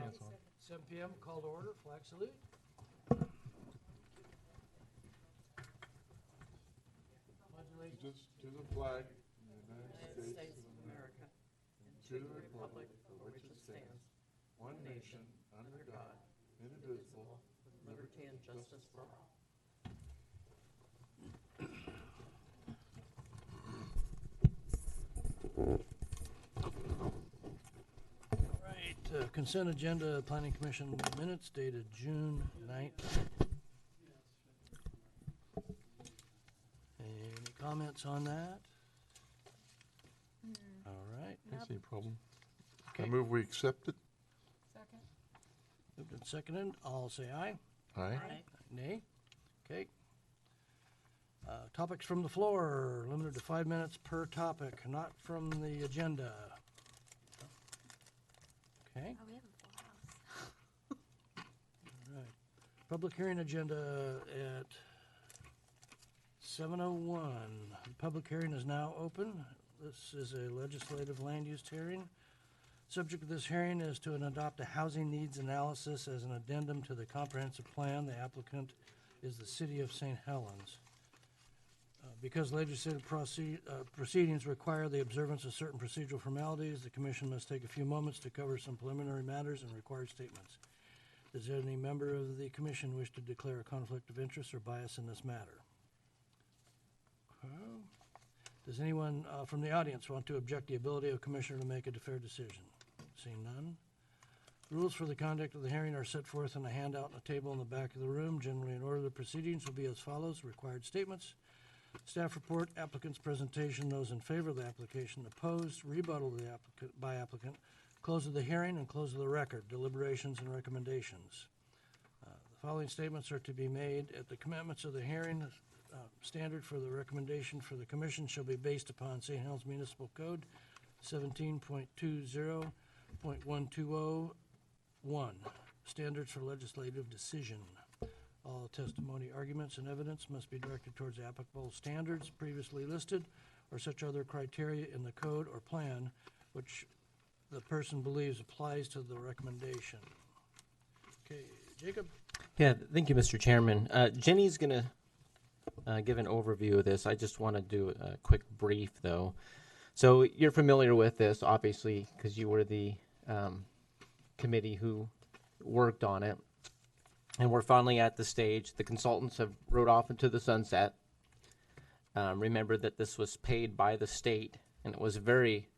That's on. 7 p.m. Call to order. Flag salute. Pledge allegiance. Just to the flag of the United States of America, and to the republic for which it stands, one nation, under God, indivisible, with liberty and justice for all. Right, consent agenda, Planning Commission minutes dated June 9th. Any comments on that? All right. I don't see a problem. I Okay. move we accept it. Second. Moved and seconded. All say aye. Aye. Nay? Okay. Topics from the floor, limited to 5 minutes per topic, not from the agenda. Okay, Oh, we have a full house. all right. Public hearing agenda at 7:01. The public hearing is now open. This is a legislative land use hearing. Subject of this hearing is to adopt a housing needs analysis as an addendum to the comprehensive plan. The applicant is the City of St. Helens. Because legislative proceedings require the observance of certain procedural formalities, the commission must take a few moments to cover some preliminary matters and required statements. Does any member of the commission wish to declare a conflict of interest or bias in this matter? Okay. Does anyone from the audience want to object the ability of a commissioner to make a fair decision? Seeing none. Rules for the conduct of the hearing are set forth in a handout on a table in the back of the room. Generally, in order, the proceedings will be as follows: required statements, staff report, applicant's presentation, those in favor of the application, opposed, rebuttal of the applicant by applicant, close of the hearing, and close of the record, deliberations and recommendations. The following statements are to be made at the commencement of the hearing. Standard for the recommendation for the commission shall be based upon St. Helens Municipal Code 17.20.120.1, standards for legislative decision. All testimony, arguments, and evidence must be directed towards applicable standards previously listed or such other criteria in the code or plan which the person believes applies to the recommendation. Okay, Jacob? Yeah, thank you, Mr. Chairman. Jenny's going to give an overview of this. I just want to do a quick brief, though. So you're familiar with this, obviously, because you were the committee who worked on it. And we're finally at the stage. The consultants have rode off into the sunset. Remember that this was paid by the state, and it was a very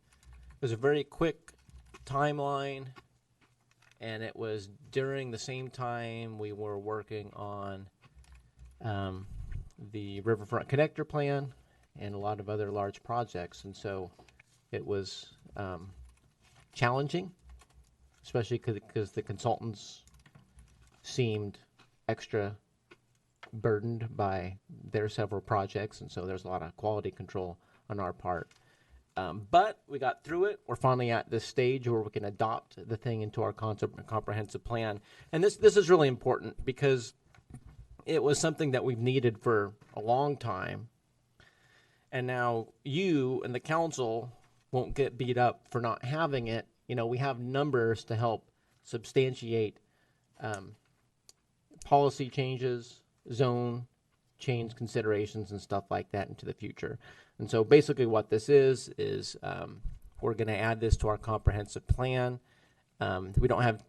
quick timeline. And it was during the same time we were working on the Riverfront Connector Plan and a lot of other large projects. And so it was challenging, especially because the consultants seemed extra burdened by their several projects. And so there's a lot of quality control on our part. But we got through it. We're finally at this stage where we can adopt the thing into our comprehensive plan. And this is really important because it was something that we've needed for a long time. And now you and the council won't get beat up for not having it. You know, we have numbers to help substantiate policy changes, zone change considerations, and stuff like that into the future. And so basically what this is we're going to add this to our comprehensive plan. We don't have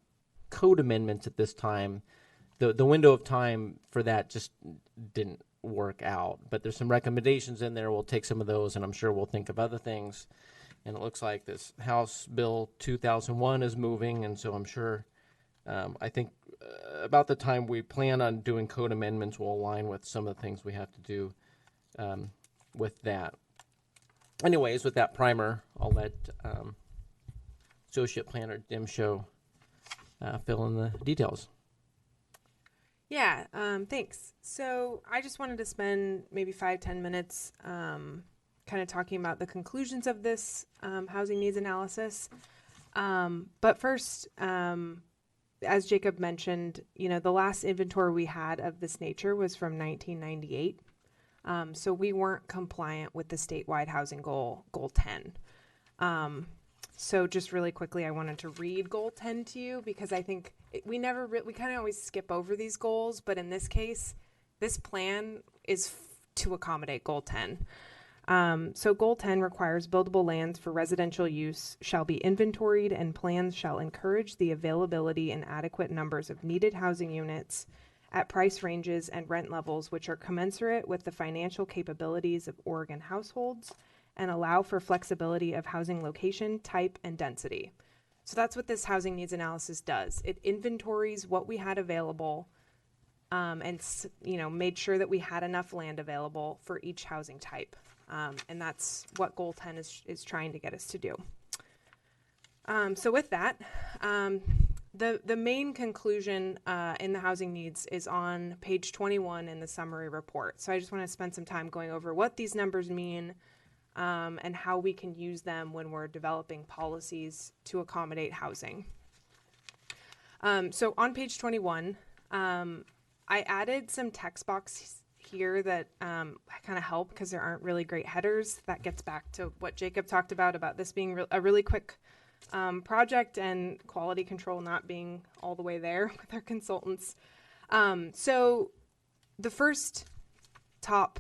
code amendments at this time. The window of time for that just didn't work out. But there's some recommendations in there. We'll take some of those, and I'm sure we'll think of other things. And it looks like this House Bill 2001 is moving, and so I'm sure, I think about the time we plan on doing code amendments will align with some of the things we have to do with that. Anyways, with that primer, I'll let Associate Planner Dim Show fill in the details. Yeah, thanks. So I just wanted to spend maybe 5-10 minutes kind of talking about the conclusions of this housing needs analysis. But first, as Jacob mentioned, you know, the last inventory we had of this nature was from 1998. So we weren't compliant with the statewide housing goal 10. So just really quickly, I wanted to read goal 10 to you because I think we kind of always skip over these goals, but in this case, this plan is to accommodate goal 10. So goal 10 requires buildable lands for residential use shall be inventoried and plans shall encourage the availability and adequate numbers of needed housing units at price ranges and rent levels which are commensurate with the financial capabilities of Oregon households and allow for flexibility of housing location, type, and density. So that's what this housing needs analysis does. It inventories what we had available and made sure that we had enough land available for each housing type. And that's what goal 10 is trying to get us to do. So with that, the main conclusion in the housing needs is on page 21 in the summary report. So I just want to spend some time going over what these numbers mean and how we can use them when we're developing policies to accommodate housing. So on page 21, I added some text boxes here that kind of help because there aren't really great headers. That gets back to what Jacob talked about this being a really quick project and quality control not being all the way there with our consultants. So the first top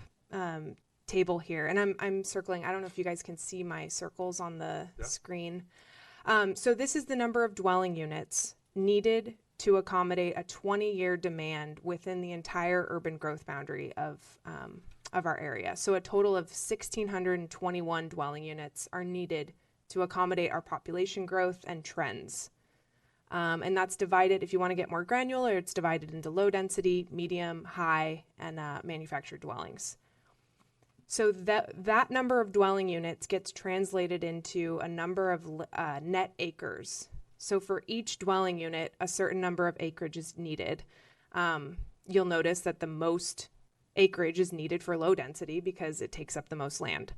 table here, and I'm circling, I don't know if you guys can see my circles on the screen. So this is the number of dwelling units needed to accommodate a 20-year demand within the entire urban growth boundary of our area. So a total of 1,621 dwelling units are needed to accommodate our population growth and trends. And that's divided, if you want to get more granular, it's divided into low density, medium, high, and manufactured dwellings. So that number of dwelling units gets translated into a number of net acres. So for each dwelling unit, a certain number of acreage is needed. You'll notice that the most acreage is needed for low density because it takes up the most land.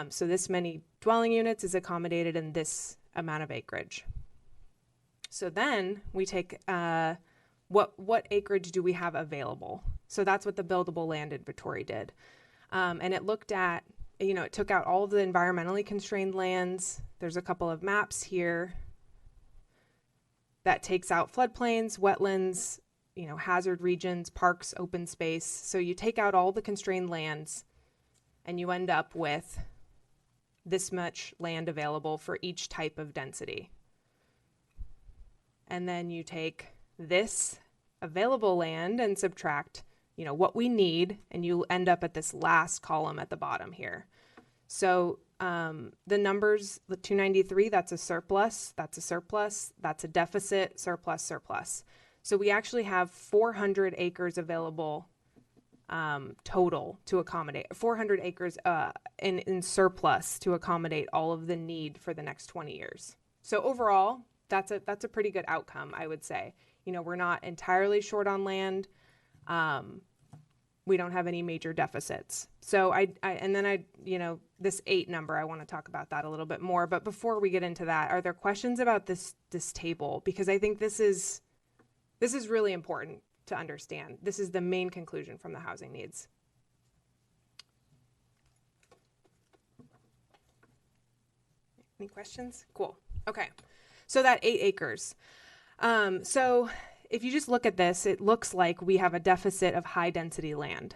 So this many dwelling units is accommodated in this amount of acreage. So then we take what acreage do we have available? So that's what the buildable land inventory did. And it looked at, it took out all of the environmentally constrained lands. There's a couple of maps here that takes out floodplains, wetlands, hazard regions, parks, open space. So you take out all the constrained lands and you end up with this much land available for each type of density. And then you take this available land and subtract, what we need, and you end up at this last column at the bottom here. So the numbers, the 293, that's a surplus, that's a deficit, surplus. So we actually have 400 acres available total to accommodate, 400 acres in surplus to accommodate all of the need for the next 20 years. So overall, that's a pretty good outcome, I would say. We're not entirely short on land. We don't have any major deficits. So this 8 number, I want to talk about that a little bit more. But before we get into that, are there questions about this table? Because I think this is really important to understand. This is the main conclusion from the housing needs. Any questions? Cool. Okay. So that 8 acres. So if you just look at this, it looks like we have a deficit of high density land.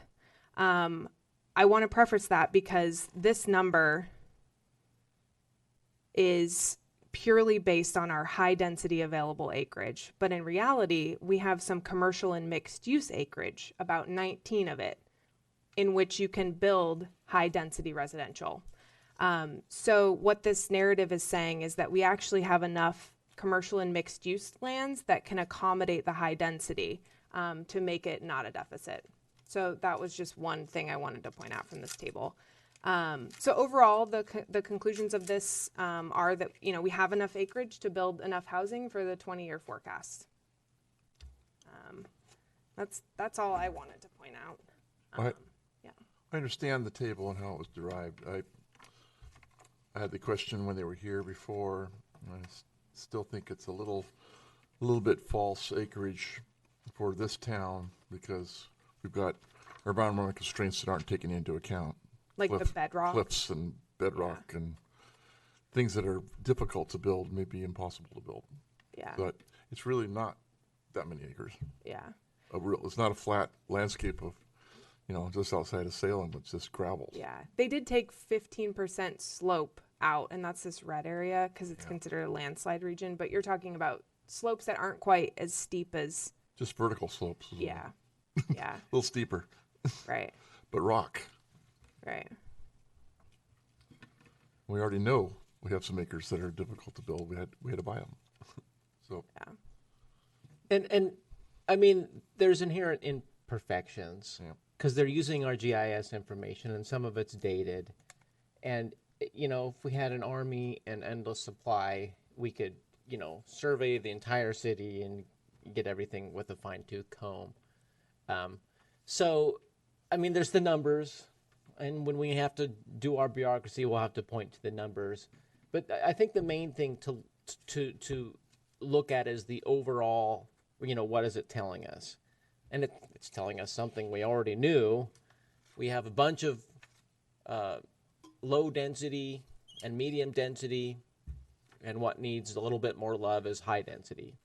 I want to preface that because this number is purely based on our high density available acreage. But in reality, we have some commercial and mixed use acreage, about 19 of it, in which you can build high density residential. So what this narrative is saying is that we actually have enough commercial and mixed use lands that can accommodate the high density to make it not a deficit. So that was just one thing I wanted to point out from this table. So overall, the conclusions of this are that we have enough acreage to build enough housing for the 20-year forecast. That's all I wanted to point out. I understand the table and how it was derived. I had the question when they were here before. I still think it's a little bit false acreage for this town because we've got environmental constraints that aren't taken into account. Like the bedrock? Cliffs and bedrock and things that are difficult to build may be impossible to build. Yeah. But it's really not that many acres. Yeah. It's not a flat landscape of, just outside of Salem. It's just gravel. Yeah. They did take 15% slope out, and that's this red area because it's considered a landslide region. But you're talking about slopes that aren't quite as steep as. Just vertical slopes. Yeah. Yeah. A little steeper, Right. but rock. Right. We already know we have some acres that are difficult to build. We had to buy them. So Yeah. And I mean, there's inherent imperfections Yeah. because they're using our GIS information and some of it's dated. And, if we had an army and endless supply, we could, survey the entire city and get everything with a fine-tooth comb. So, I mean, there's the numbers. And when we have to do our bureaucracy, we'll have to point to the numbers. But I think the main thing to look at is the overall, what is it telling us? And it's telling us something we already knew. We have a bunch of low density and medium density, and what needs a little bit more love is high density.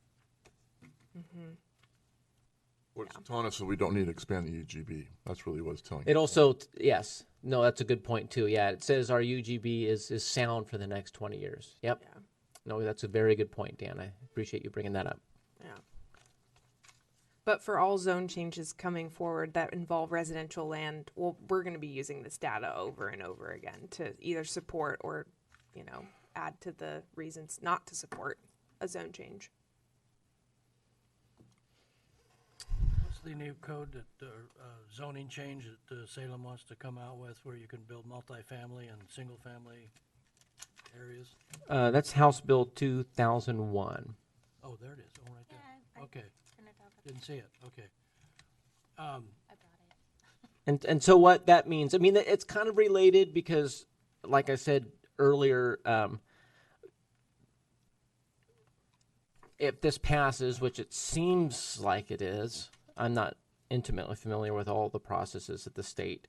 what it's telling us is we don't need to expand the UGB. That's really what it's telling It us. also, yes, no, that's a good point too. Yeah, it says our UGB is sound for the next 20 years. Yep. Yeah. No, that's a very good point, Dan. I appreciate you bringing that up. Yeah. But for all zone changes coming forward that involve residential land, well, we're going to be using this data over and over again to either support or, add to the reasons not to support a zone change. What's the new code that, zoning change that Salem wants to come out with where you can build multifamily and single-family areas? That's House Bill 2001. Oh, there it is. Oh, right there. Yeah, Okay, printed out a- didn't see it. Okay. I brought it. And so what that means, I mean, it's kind of related because, like I said earlier, if this passes, which it seems like it is, I'm not intimately familiar with all the processes at the state,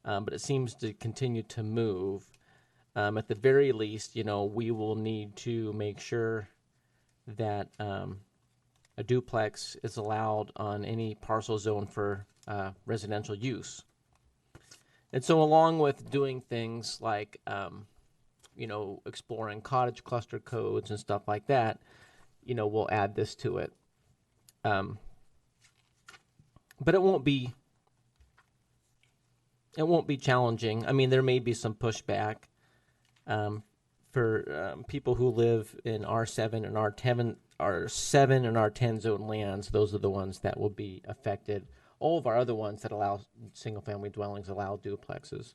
but it seems to continue to move. At the very least, we will need to make sure that a duplex is allowed on any parcel zone for residential use. And so along with doing things like, exploring cottage cluster codes and stuff like that, we'll add this to it. But it won't be challenging. I mean, there may be some pushback for people who live in R7 and R7 and R10 zone lands. Those are the ones that will be affected. All of our other ones that allow single-family dwellings allow duplexes.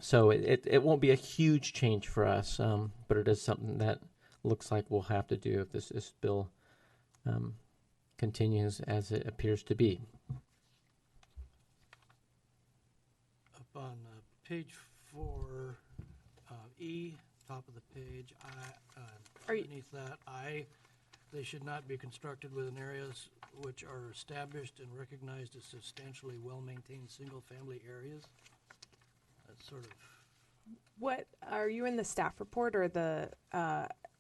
So it won't be a huge change for us, but it is something that looks like we'll have to do if this bill continues as it appears to be. Up on page 4, E, top of the page, Are you- underneath that, they should not be constructed within areas which are established and recognized as substantially well-maintained single-family areas. That's sort of, What are you in the staff report or the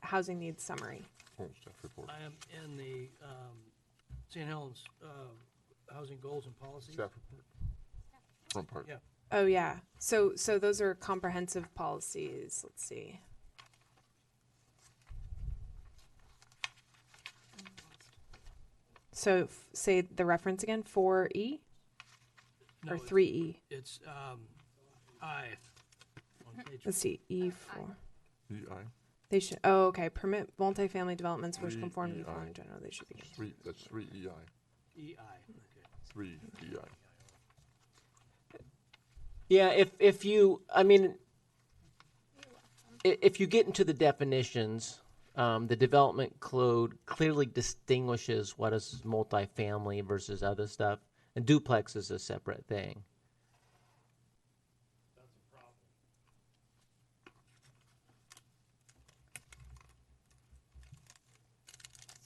housing needs summary? Staff report. I am in the St. Helens Housing Goals and Policies. Staff report. Front part. Yeah. Oh yeah. So those are comprehensive policies. Let's see. So say the reference again, 4E No, or it's- 3E. It's I on page Let's see, E4. EI. They should. Oh, okay. Permit multifamily developments which conform to the 3EI. following general. They should be. That's 3 EI. EI. Okay. 3 EI. Yeah, if you, I mean, if you get into the definitions, the development code clearly distinguishes what is multifamily versus other stuff, and duplex is a separate thing.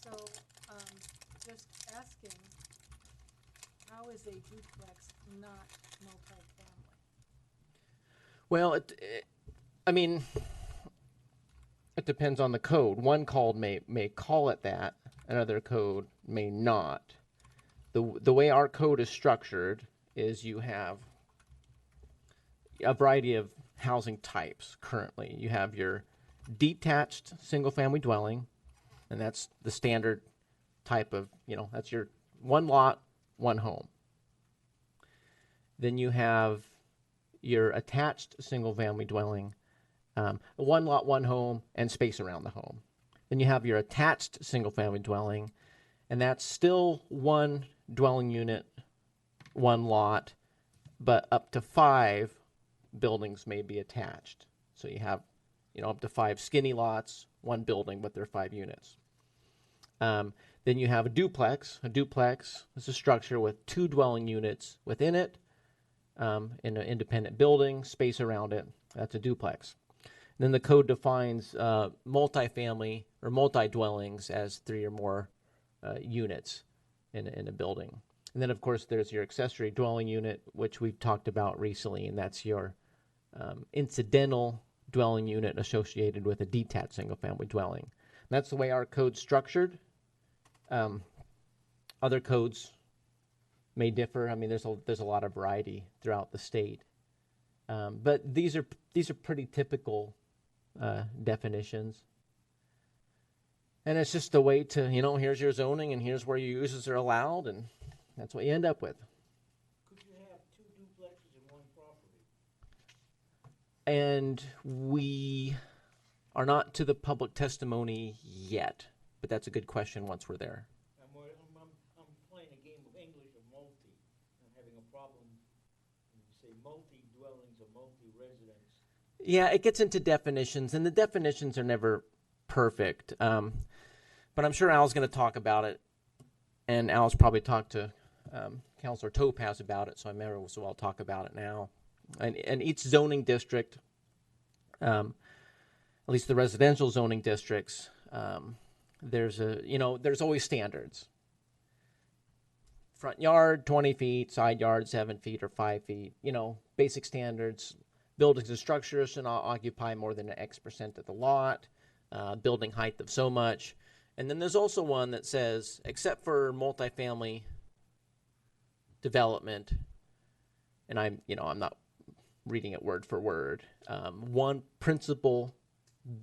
So, just asking, how is a duplex not multifamily? Well, I mean, it depends on the code. One code may call it that, another code may not. The way our code is structured is you have a variety of housing types currently. You have your detached single-family dwelling, and that's the standard type of, that's your one lot, one home. Then you have your attached single-family dwelling, one lot, one home, and space around the home. Then you have your attached single-family dwelling, and that's still one dwelling unit, one lot, but up to 5 buildings may be attached. So you have, up to 5 skinny lots, one building, but they're 5 units. Then you have a duplex. A duplex is a structure with 2 dwelling units within it, in an independent building, space around it. That's a duplex. And then the code defines multifamily or multi-dwellings as 3 or more units in a building. And then, of course, there's your accessory dwelling unit, which we've talked about recently, and that's your incidental dwelling unit associated with a detached single-family dwelling. And that's the way our code's structured. Other codes may differ. I mean, there's a lot of variety throughout the state, but these are pretty typical definitions. And it's just a way to, here's your zoning and here's where your uses are allowed, and that's what you end up with. Could you have 2 duplexes in one property? And we are not to the public testimony yet, but that's a good question once we're there. I'm playing a game of English of multi. I'm having a problem when you say multi-dwellings or multi-residence. Yeah, it gets into definitions, and the definitions are never perfect. But I'm sure Al's going to talk about it, and Al's probably talked to Councilor Topaz about it, so I may as well talk about it now. And each zoning district, at least the residential zoning districts, there's always standards. Front yard, 20 feet, side yard, 7 feet or 5 feet, basic standards. Buildings and structures should not occupy more than X% of the lot, building height of so much. And then there's also one that says, except for multifamily development, and I'm not reading it word for word, one principal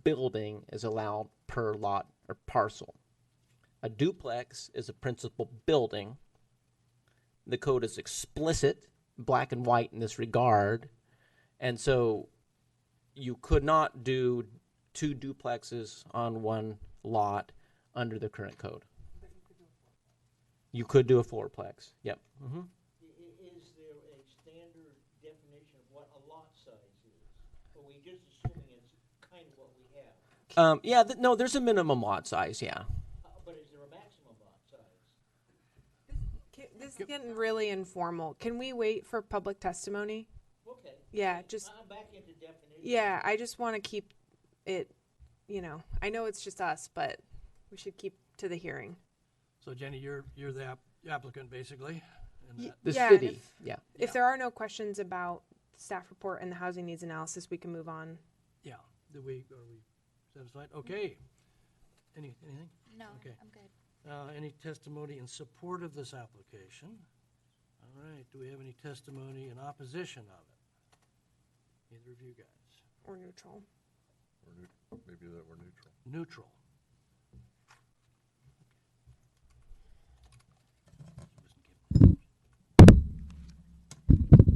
building is allowed per lot or parcel. A duplex is a principal building. The code is explicit, black and white in this regard. And so you could not do 2 duplexes on one lot under the current code. You could do a 4-plex. Yep. Mm-hmm. Is there a standard definition of what a lot size is? Or are we just assuming it's kind of what we have? No, there's a minimum lot size, yeah. But is there a maximum lot size? This is getting really informal. Can we wait for public testimony? Okay. Yeah, just, I'm back into definition. yeah, I just want to keep it, I know it's just us, but we should keep to the hearing. So Jenny, you're the applicant basically. in that. The Yeah, city, yeah. If there are no questions about the staff report and the housing needs analysis, we can move on. Yeah, are we satisfied? Okay. Anything? No, Okay. I'm good. Any testimony in support of this application? All right, do we have any testimony in opposition of it? Either of you guys? Or neutral. Maybe that we're neutral. Neutral.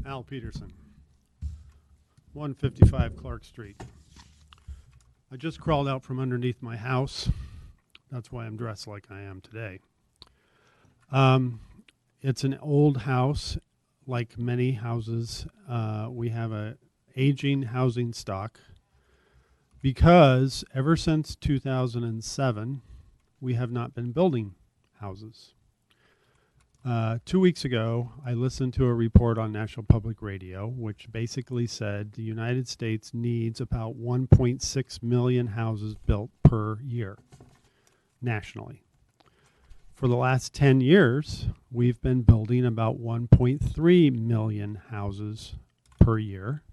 Al Peterson, 155 Clark Street. I just crawled out from underneath my house. That's why I'm dressed like I am today. It's an old house, like many houses. We have a aging housing stock because ever since 2007, we have not been building houses. 2 weeks ago, I listened to a report on National Public Radio, which basically said the United States needs about 1.6 million houses built per year nationally. For the last 10 years, we've been building about 1.3 million houses per year.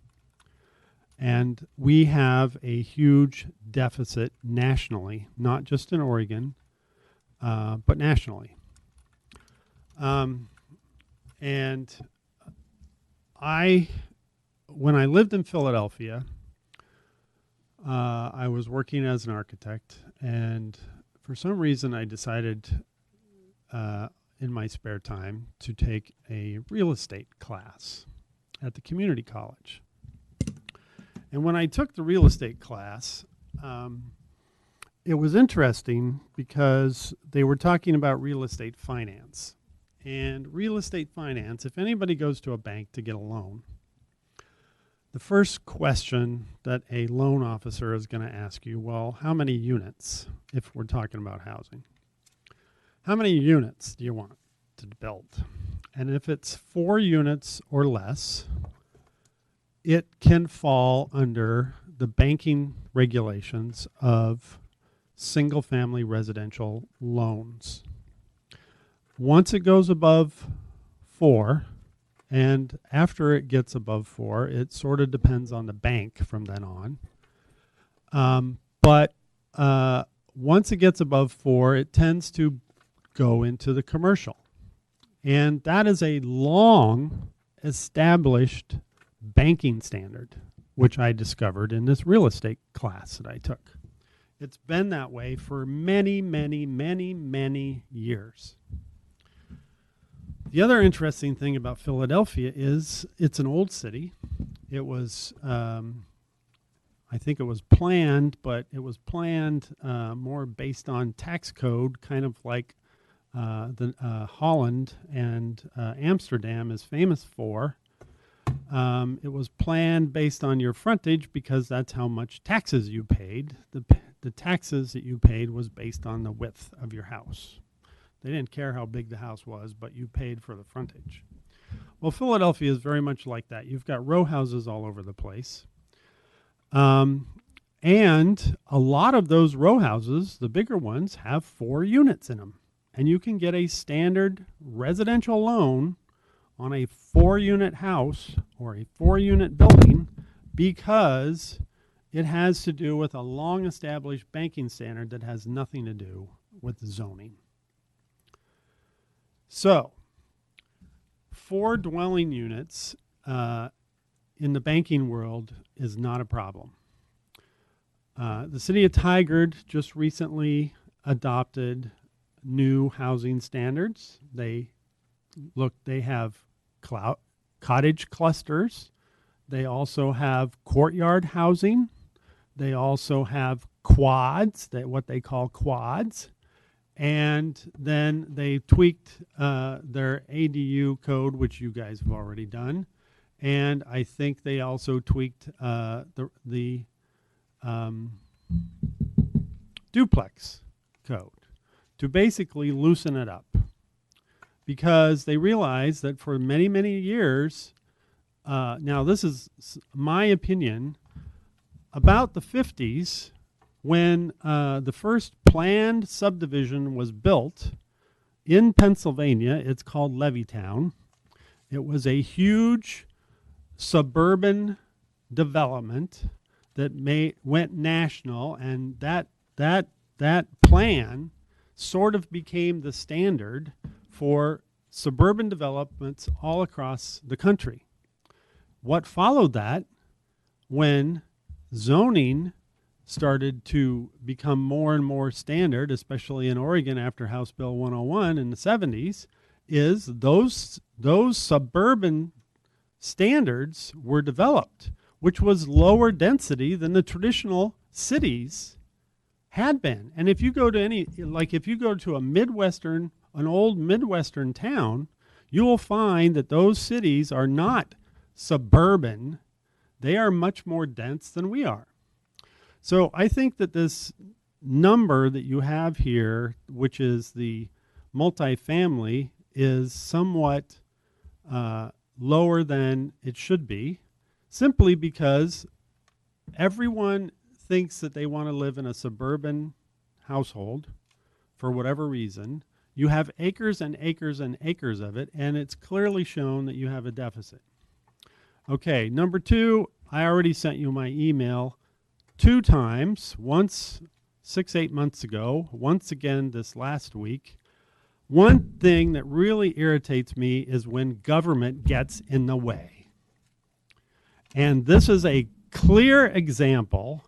And we have a huge deficit nationally, not just in Oregon, but nationally. And when I lived in Philadelphia, I was working as an architect, and for some reason I decided in my spare time to take a real estate class at the community college. And when I took the real estate class, it was interesting because they were talking about real estate finance. And real estate finance, if anybody goes to a bank to get a loan, the first question that a loan officer is going to ask you, well, how many units, if we're talking about housing? How many units do you want to build? And if it's 4 units or less, it can fall under the banking regulations of single-family residential loans. Once it goes above 4, and after it gets above 4, it sort of depends on the bank from then on. But once it gets above 4, it tends to go into the commercial. And that is a long established banking standard, which I discovered in this real estate class that I took. It's been that way for many, many, many, many years. The other interesting thing about Philadelphia is it's an old city. It was, I think it was planned, but it was planned more based on tax code, kind of like Holland and Amsterdam is famous for. It was planned based on your frontage because that's how much taxes you paid. The taxes that you paid was based on the width of your house. They didn't care how big the house was, but you paid for the frontage. Well, Philadelphia is very much like that. You've got row houses all over the place. And a lot of those row houses, the bigger ones, have 4 units in them. And you can get a standard residential loan on a 4-unit house or a 4-unit building because it has to do with a long-established banking standard that has nothing to do with zoning. So, 4 dwelling units in the banking world is not a problem. The city of Tigard just recently adopted new housing standards. They have cottage clusters. They also have courtyard housing. They also have quads, what they call quads. And then they tweaked their ADU code, which you guys have already done. And I think they also tweaked the duplex code to basically loosen it up. Because they realized that for many, many years, now this is my opinion, about the 50s, when the first planned subdivision was built in Pennsylvania, it's called Levittown. It was a huge suburban development that went national, and that plan sort of became the standard for suburban developments all across the country. What followed that, when zoning started to become more and more standard, especially in Oregon after House Bill 101 in the 70s, is those suburban standards were developed, which was lower density than the traditional cities had been. And if you go to an old Midwestern town, you will find that those cities are not suburban. They are much more dense than we are. So I think that this number that you have here, which is the multifamily, is somewhat lower than it should be, simply because everyone thinks that they want to live in a suburban household for whatever reason. You have acres and acres and acres of it, and it's clearly shown that you have a deficit. Okay, number 2, I already sent you my email 2 times, once 6-8 months ago, once again this last week. One thing that really irritates me is when government gets in the way. And this is a clear example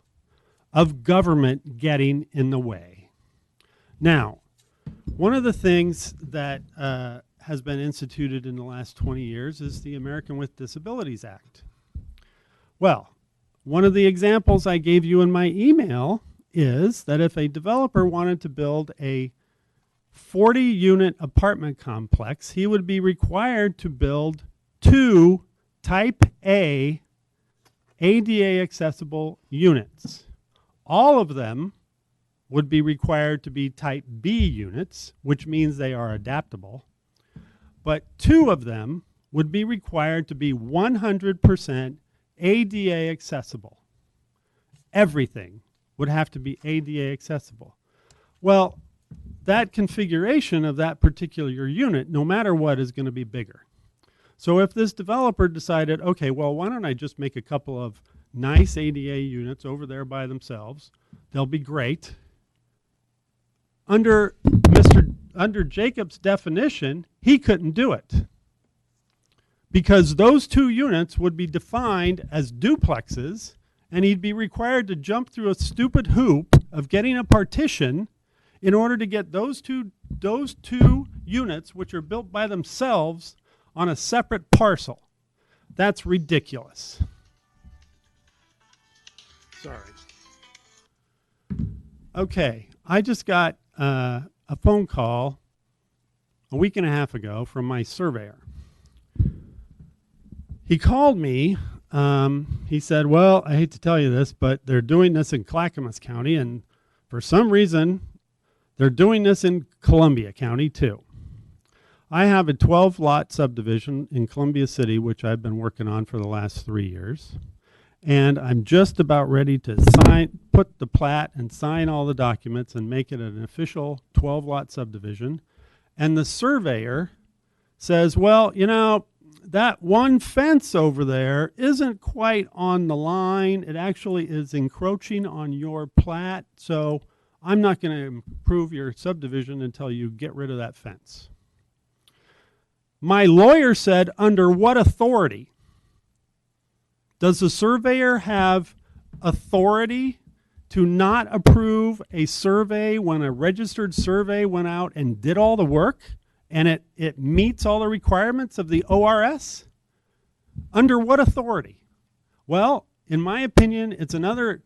of government getting in the way. Now, one of the things that has been instituted in the last 20 years is the American with Disabilities Act. Well, one of the examples I gave you in my email is that if a developer wanted to build a 40-unit apartment complex, he would be required to build 2 Type A ADA accessible units. All of them would be required to be Type B units, which means they are adaptable. But 2 of them would be required to be 100% ADA accessible. Everything would have to be ADA accessible. Well, that configuration of that particular unit, no matter what, is going to be bigger. So if this developer decided, okay, well, why don't I just make a couple of nice ADA units over there by themselves? They'll be great. Under Jacob's definition, he couldn't do it, because those 2 units would be defined as duplexes, and he'd be required to jump through a stupid hoop of getting a partition in order to get those two units, which are built by themselves, on a separate parcel. That's ridiculous. Sorry. Okay, I just got a phone call a week and a half ago from my surveyor. He called me. He said, well, I hate to tell you this, but they're doing this in Clackamas County, and for some reason, they're doing this in Columbia County too. I have a 12-lot subdivision in Columbia City, which I've been working on for the last 3 years. And I'm just about ready to put the plat and sign all the documents and make it an official 12-lot subdivision. And the surveyor says, well, you know, that one fence over there isn't quite on the line. It actually is encroaching on your plat, so I'm not going to approve your subdivision until you get rid of that fence. My lawyer said, under what authority? Does the surveyor have authority to not approve a survey when a registered survey went out and did all the work and it meets all the requirements of the ORS? Under what authority? Well, in my opinion, it's another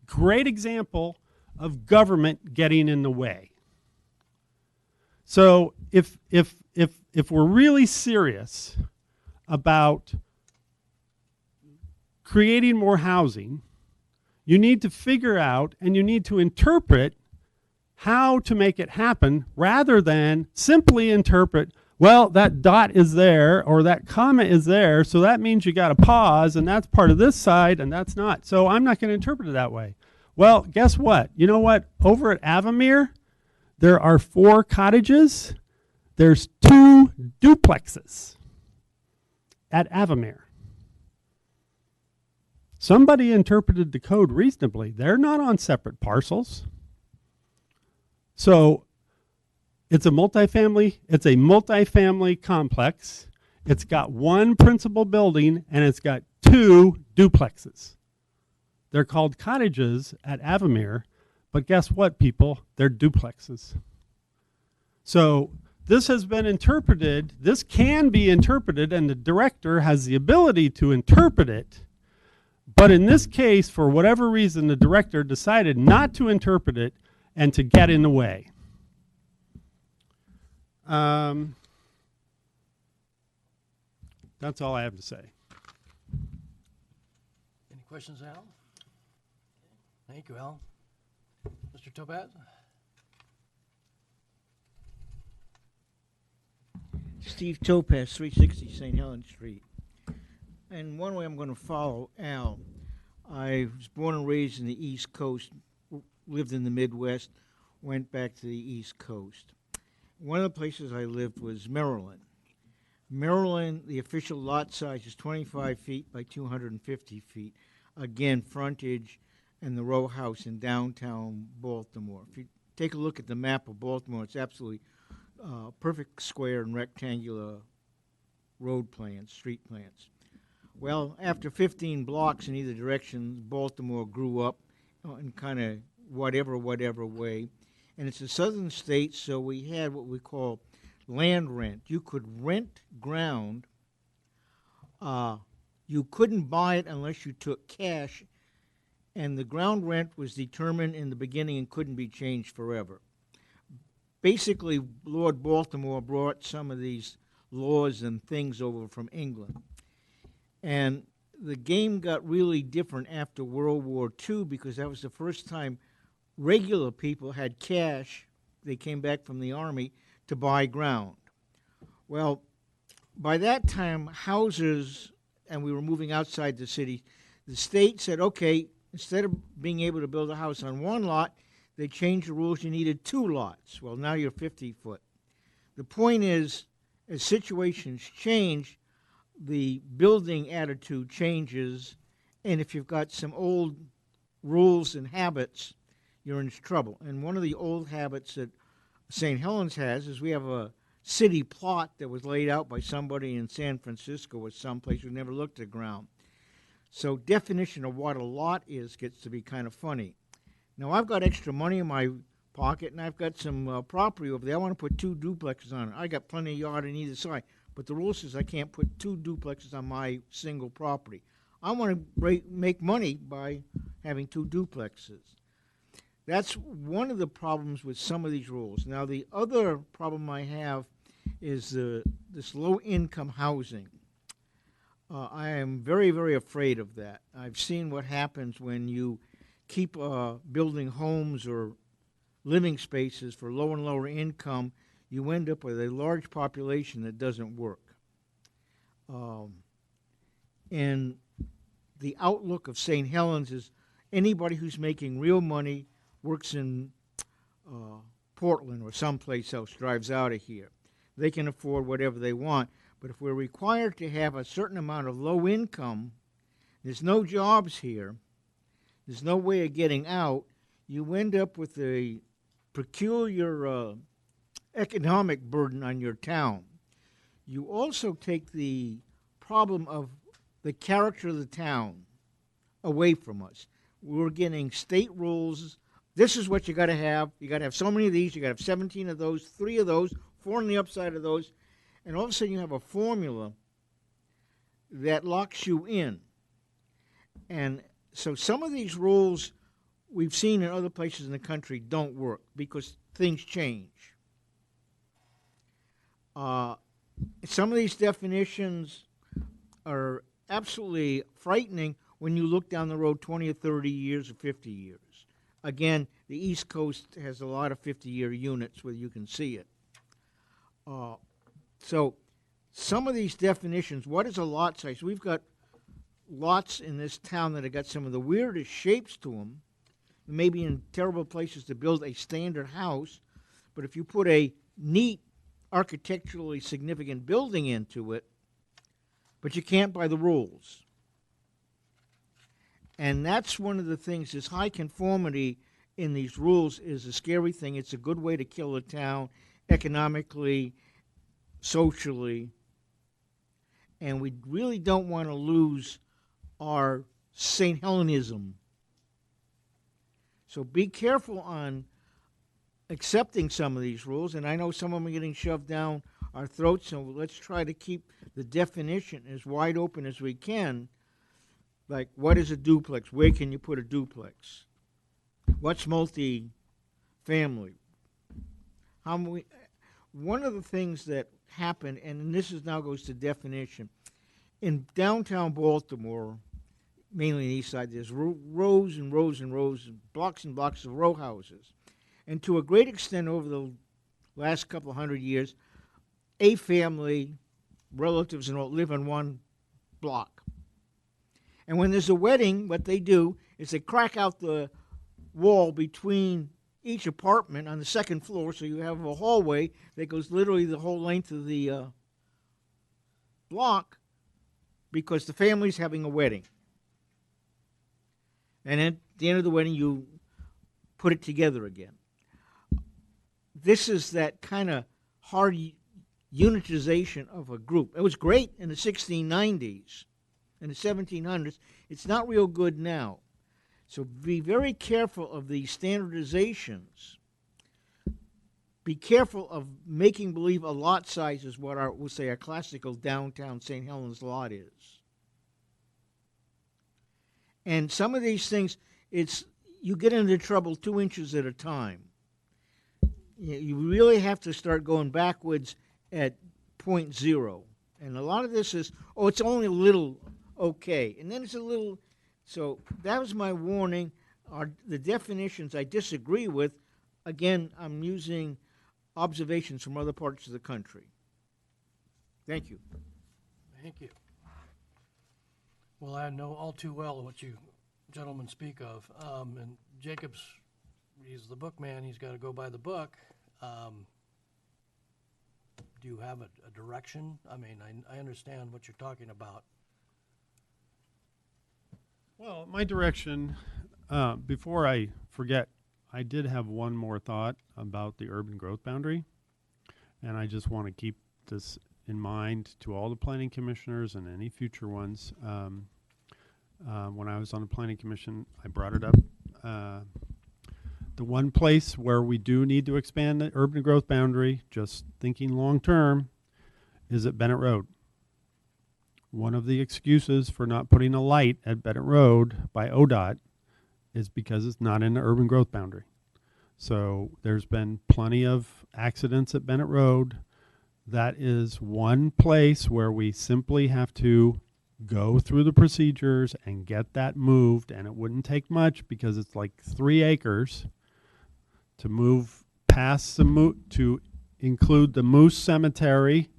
great example of government getting in the way. So if we're really serious about creating more housing, you need to figure out and you need to interpret how to make it happen, rather than simply interpret, well, that dot is there or that comma is there, so that means you got to pause, and that's part of this side and that's not. So I'm not going to interpret it that way. Well, guess what? You know what? Over at Avamere, there are 4 cottages. There's 2 duplexes at Avamere. Somebody interpreted the code reasonably. They're not on separate parcels. So it's a multifamily complex. It's got 1 principal building and it's got 2 duplexes. They're called cottages at Avamere, but guess what, people? They're duplexes. So this has been interpreted, this can be interpreted, and the director has the ability to interpret it. But in this case, for whatever reason, the director decided not to interpret it and to get in the way. That's all I have to say. Any questions, Al? Thank you, Al. Mr. Topaz? Steve Topaz, 360 St. Helens Street. And one way I'm going to follow Al. I was born and raised in the East Coast, lived in the Midwest, went back to the East Coast. One of the places I lived was Maryland. Maryland, the official lot size is 25 feet by 250 feet. Again, frontage and the row house in downtown Baltimore. If you take a look at the map of Baltimore, it's absolutely perfect square and rectangular road plans, street plans. Well, after 15 blocks in either direction, Baltimore grew up in kind of whatever way. And it's a southern state, so we had what we call land rent. You could rent ground. You couldn't buy it unless you took cash, and the ground rent was determined in the beginning and couldn't be changed forever. Basically, Lord Baltimore brought some of these laws and things over from England. And the game got really different after World War II because that was the first time regular people had cash. They came back from the army to buy ground. Well, by that time, houses, and we were moving outside the city, the state said, okay, instead of being able to build a house on one lot, they changed the rules. You needed 2 lots. Well, now you're 50 foot. The point is, as situations change, the building attitude changes, and if you've got some old rules and habits, you're in trouble. And one of the old habits that St. Helens has is we have a city plot that was laid out by somebody in San Francisco or someplace who never looked at the ground. So definition of what a lot is gets to be kind of funny. Now, I've got extra money in my pocket, and I've got some property over there. I want to put 2 duplexes on it. I got plenty of yard on either side, but the rule says I can't put 2 duplexes on my single property. I want to make money by having 2 duplexes. That's one of the problems with some of these rules. Now, the other problem I have is this low-income housing. I am very, very afraid of that. I've seen what happens when you keep building homes or living spaces for low and lower income. You end up with a large population that doesn't work. And the outlook of St. Helens is anybody who's making real money works in Portland or someplace else, drives out of here. They can afford whatever they want. But if we're required to have a certain amount of low income, there's no jobs here, there's no way of getting out, you end up with a peculiar economic burden on your town. You also take the problem of the character of the town away from us. We're getting state rules. This is what you got to have. You got to have so many of these. You got to have 17 of those, 3 of those, 4 on the upside of those. And all of a sudden you have a formula that locks you in. And so some of these rules we've seen in other places in the country don't work because things change. Some of these definitions are absolutely frightening when you look down the road 20 or 30 years or 50 years. Again, the East Coast has a lot of 50-year units where you can see it. So some of these definitions, what is a lot size? We've got lots in this town that have got some of the weirdest shapes to them, maybe in terrible places to build a standard house, but if you put a neat, architecturally significant building into it, but you can't by the rules. And that's one of the things, this high conformity in these rules is a scary thing. It's a good way to kill a town economically, socially, and we really don't want to lose our St. Helenism. So be careful on accepting some of these rules, and I know some of them are getting shoved down our throats, so let's try to keep the definition as wide open as we can. Like, what is a duplex? Where can you put a duplex? What's multi-family? One of the things that happened, and this is now goes to definition, in downtown Baltimore, mainly the east side, there's rows and rows and rows, and blocks of row houses. And to a great extent over the last couple of 100 years, a family, relatives and all, live in one block. And when there's a wedding, what they do is they crack out the wall between each apartment on the second floor, so you have a hallway that goes literally the whole length of the block because the family's having a wedding. And at the end of the wedding, you put it together again. This is that kind of hard unitization of a group. It was great in the 1690s and the 1700s. It's not real good now. So be very careful of these standardizations. Be careful of making believe a lot size is what we'll say our classical downtown St. Helens lot is. And some of these things, you get into trouble 2 inches at a time. You really have to start going backwards at point zero. And a lot of this is, it's only a little okay. And then it's a little, so that was my warning. The definitions I disagree with. Again, I'm using observations from other parts of the country. Thank you. Thank you. Well, I know all too well what you gentlemen speak of. And Jacob's, he's the book man. He's got to go by the book. Do you have a direction? I mean, I understand what you're talking about. Well, my direction, before I forget, I did have one more thought about the urban growth boundary, and I just want to keep this in mind to all the planning commissioners and any future ones. When I was on the planning commission, I brought it up. The one place where we do need to expand the urban growth boundary, just thinking long term, is at Bennett Road. One of the excuses for not putting a light at Bennett Road by ODOT is because it's not in the urban growth boundary. So there's been plenty of accidents at Bennett Road. That is one place where we simply have to go through the procedures and get that moved, and it wouldn't take much because it's like 3 acres to move past the to include the Moose Cemetery,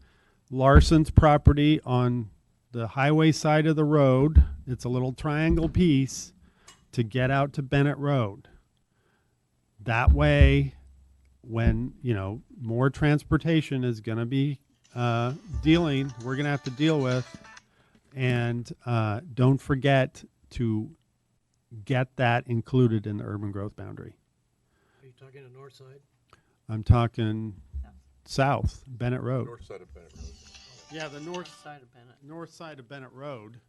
Larson's property on the highway side of the road. It's a little triangle piece to get out to Bennett Road. That way, when, more transportation is going to be we're going to have to deal with, and don't forget to get that included in the urban growth boundary. Are you talking the north side? I'm talking south, Bennett Road. North side of Bennett Road. Yeah, the north Side of Bennett. north side of Bennett Road,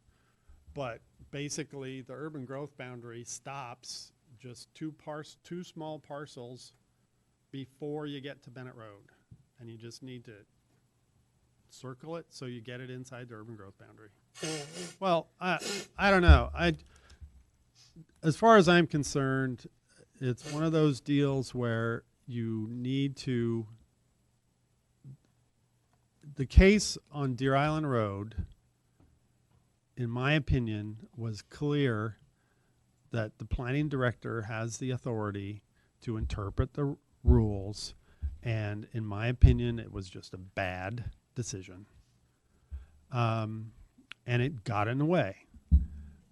but basically the urban growth boundary stops just two small parcels before you get to Bennett Road, and you just need to circle it so you get it inside the urban growth boundary. Well, I don't know. As far as I'm concerned, it's one of those deals where you need to. The case on Deer Island Road, in my opinion, was clear that the planning director has the authority to interpret the rules, and in my opinion, it was just a bad decision. And it got in the way.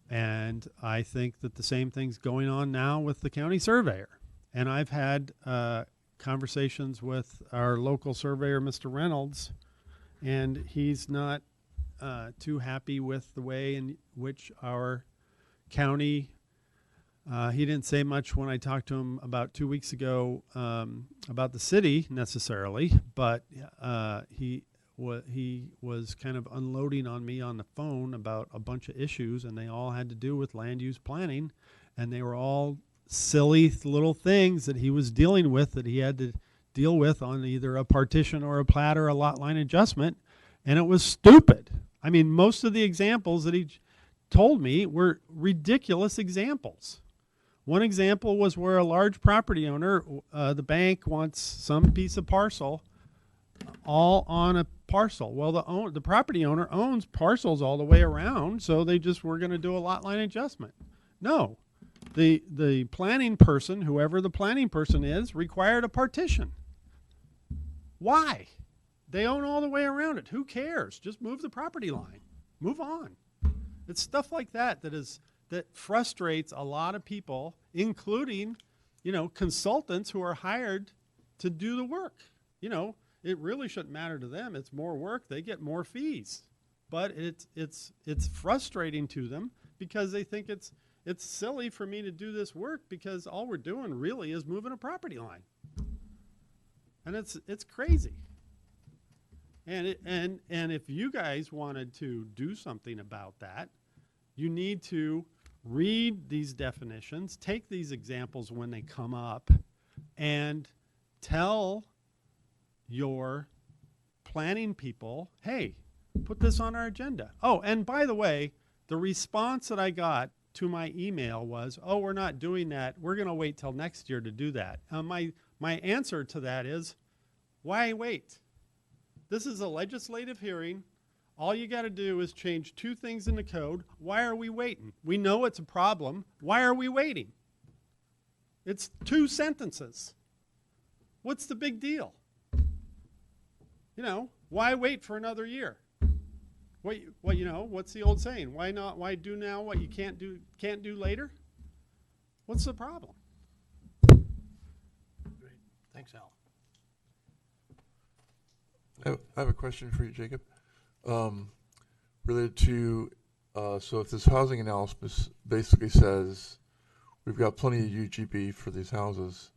And I think that the same thing's going on now with the county surveyor. And I've had conversations with our local surveyor, Mr. Reynolds, and he's not too happy with the way in which our county, he didn't say much when I talked to him about 2 weeks ago about the city necessarily, but he was kind of unloading on me on the phone about a bunch of issues, and they all had to do with land use planning, and they were all silly little things that he was dealing with that he had to deal with on either a partition or a plat or a lot line adjustment, and it was stupid. I mean, most of the examples that he told me were ridiculous examples. One example was where a large property owner, the bank wants some piece of parcel all on a parcel. Well, the property owner owns parcels all the way around, so they just were going to do a lot line adjustment. No. The planning person, whoever the planning person is, required a partition. Why? They own all the way around it. Who cares? Just move the property line. Move on. It's stuff like that that frustrates a lot of people, including, consultants who are hired to do the work. It really shouldn't matter to them. It's more work. They get more fees. but it's frustrating to them because they think it's silly for me to do this work because all we're doing really is moving a property line. And it's crazy. And if you guys wanted to do something about that, you need to read these definitions, take these examples when they come up, and tell your planning people, hey, put this on our agenda. Oh, and by the way, the response that I got to my email was, oh, we're not doing that. We're going to wait till next year to do that. My answer to that is, why wait? This is a legislative hearing. All you got to do is change 2 things in the code. Why are we waiting? We know it's a problem. Why are we waiting? It's 2 sentences. What's the big deal? You know, why wait for another year? What's the old saying? Why not? Why do now what you can't do later? What's the problem? Great. Thanks, Al. I have a question for you, Jacob. Related to, so if this housing analysis basically says we've got plenty of UGB for these houses,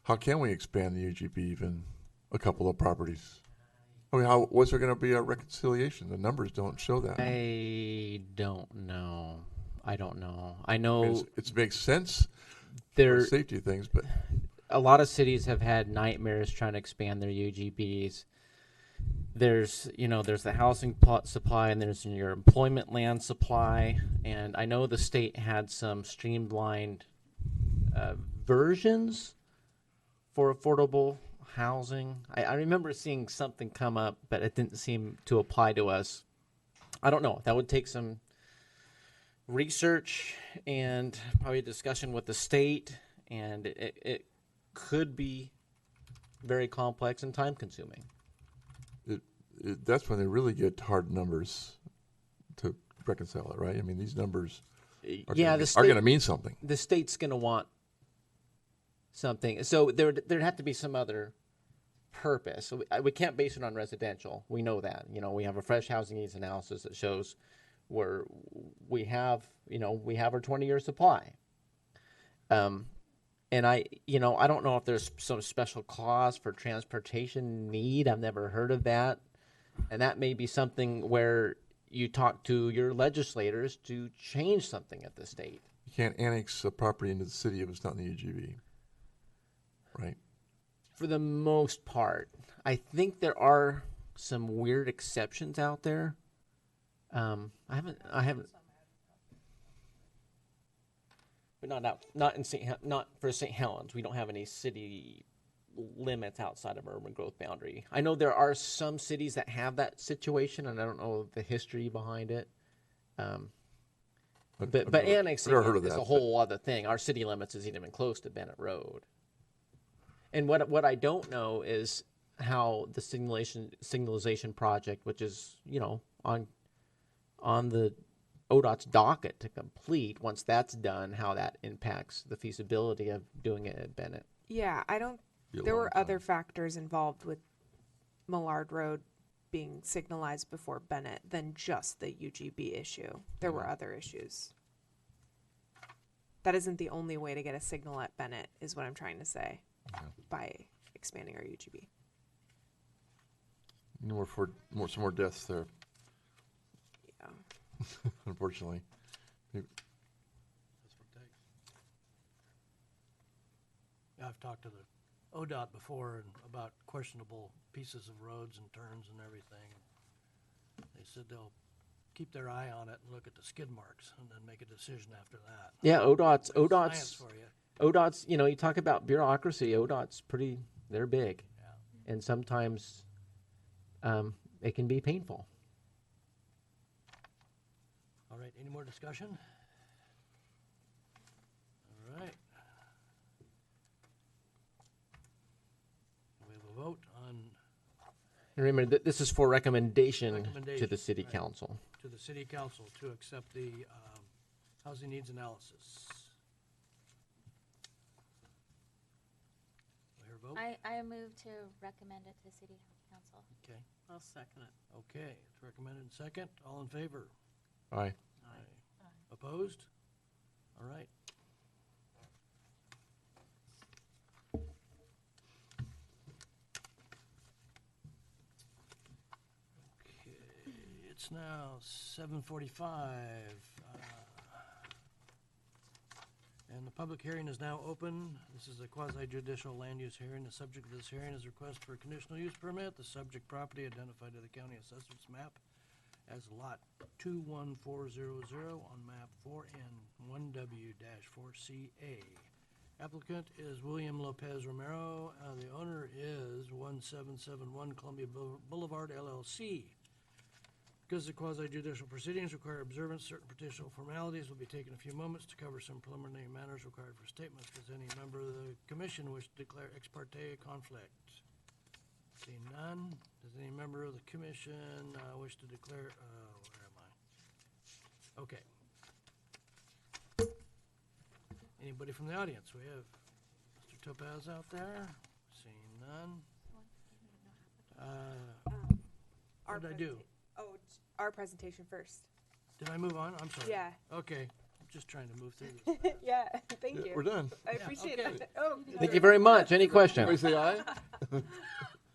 how can we expand the UGB even a couple of properties? I mean, what's there going to be a reconciliation? The numbers don't show that. I don't know. I know I mean, it makes sense for there. safety things, but A lot of cities have had nightmares trying to expand their UGBs. There's the housing supply, and there's your employment land supply. And I know the state had some streamlined versions for affordable housing. I remember seeing something come up, but it didn't seem to apply to us. I don't know. That would take some research and probably a discussion with the state, and it could be very complex and time consuming. that's when they really get hard numbers to reconcile it, right? I mean, these numbers are going to mean something. The state's going to want something. So there'd have to be some other purpose. So we can't base it on residential. We know that. We have a fresh housing needs analysis that shows where we have our 20-year supply. And I don't know if there's some special clause for transportation need. I've never heard of that. And that may be something where you talk to your legislators to change something at the state. You can't annex a property into the city if it's not in the UGB, right? For the most part. I think there are some weird exceptions out there. I haven't, but not for St. Helens. We don't have any city limits outside of urban growth boundary. I know there are some cities that have that situation, and I don't know the history behind it. But annexing is a whole other thing. Our city limits isn't even close to Bennett Road. And what I don't know is how the signalization project, which is on the ODOT's docket to complete, once that's done, how that impacts the feasibility of doing it at Bennett. Yeah, there were other factors involved with Millard Road being signalized before Bennett than just the UGB issue. There were other issues. That isn't the only way to get a signal at Bennett, is what I'm trying to say, by expanding our UGB. Some more deaths there. Yeah. Unfortunately. That's what it takes. Yeah, I've talked to the ODOT before about questionable pieces of roads and turns and everything. They said they'll keep their eye on it and look at the skid marks and then make a decision after that. Yeah, ODOT's Science for you. ODOT's, you talk about bureaucracy, ODOT's they're big. Yeah. And sometimes it can be painful. All right, any more discussion? All right. We have a vote on And remember, this is for recommendation to the city right. council. to the city council to accept the housing needs analysis. Do I hear vote? I move to recommend it to the city council. Okay, I'll second it. okay, it's recommended and second. All in favor? Aye. Opposed? All right. Okay, it's now 7:45. And the public hearing is now open. This is a quasi-judicial land use hearing. The subject of this hearing is a request for a conditional use permit. The subject property identified to the county assessor's map as lot 21400 on map 4N1W-4CA. Applicant is William Lopez Romero. The owner is 1771 Columbia Boulevard LLC. Because the quasi-judicial proceedings require observance, certain petitional formalities will be taken a few moments to cover some preliminary matters required for statements. Does any member of the commission wish to declare ex parte conflict? Seeing none. Does any member of the commission wish to declare, where am I? Okay. Anybody from the audience? We have Mr. Topaz out there. Seeing none. What did I do? Oh, our presentation first. Did I move on? I'm sorry. Yeah. Okay. I'm just trying to move through this. Yeah, thank you. We're done. I appreciate okay. that. Oh, Thank you very much. Any questions? Everybody say aye?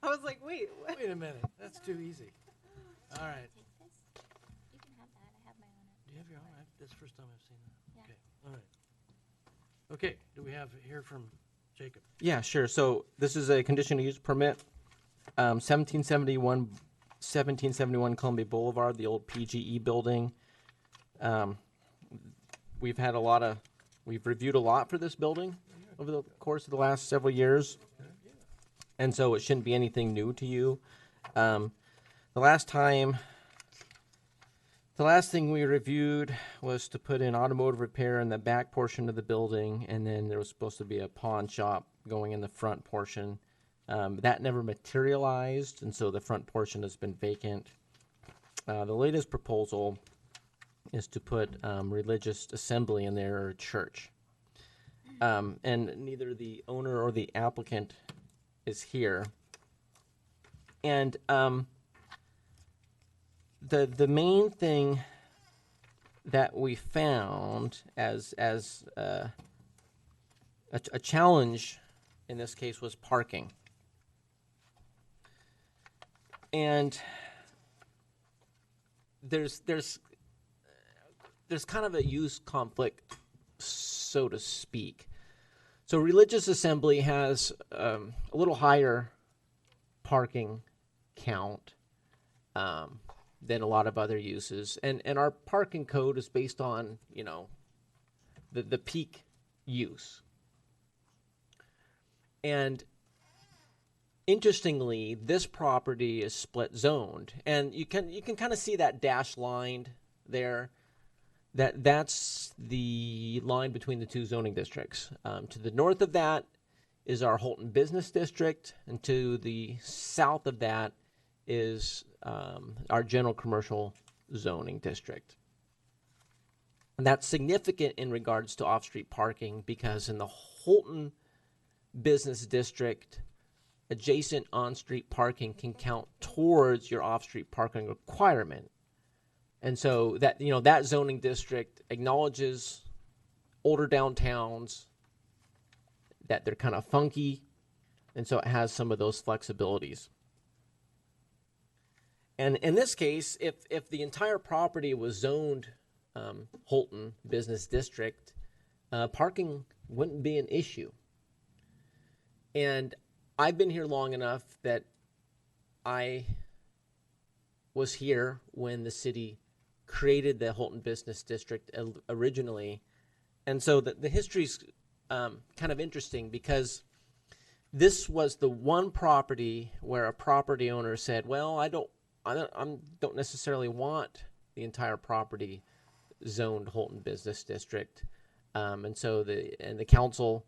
I was like, wait, what? Wait a minute. That's too easy. All right. Take this. You can have that. I have my own. Do you have your own? That's the first time I've seen that. Yeah. Okay. All right. Okay. Do we have here from Jacob? Yeah, sure. So this is a conditional use permit, 1771 Columbia Boulevard, the old PGE building. We've reviewed a lot for this building over the course of the last several years. And so it shouldn't be anything new to you. The last thing we reviewed was to put in automotive repair in the back portion of the building, and then there was supposed to be a pawn shop going in the front portion. That never materialized, and so the front portion has been vacant. The latest proposal is to put religious assembly in there, or church. And neither the owner or the applicant is here. And the main thing that we found as a challenge in this case was parking. And there's kind of a use conflict, so to speak. So religious assembly has a little higher parking count than a lot of other uses, and our parking code is based on, you know, the peak use. And interestingly, this property is split zoned, and you can kind of see that dashed line there. That's the line between the two zoning districts. To the north of that is our Holton Business District, and to the south of that is our General Commercial Zoning District. And that's significant in regards to off-street parking, because in the Holton Business District, adjacent on-street parking can count towards your off-street parking requirement. And so that, you know, that zoning district acknowledges older downtowns, that they're kind of funky, and so it has some of those flexibilities. And in this case, if the entire property was zoned Holton Business District, parking wouldn't be an issue. And I've been here long enough that I was here when the city created the Holton Business District originally. And so the history's kind of interesting, because this was the one property where a property owner said, well, I don't necessarily want the entire property zoned Holton Business District. And so the council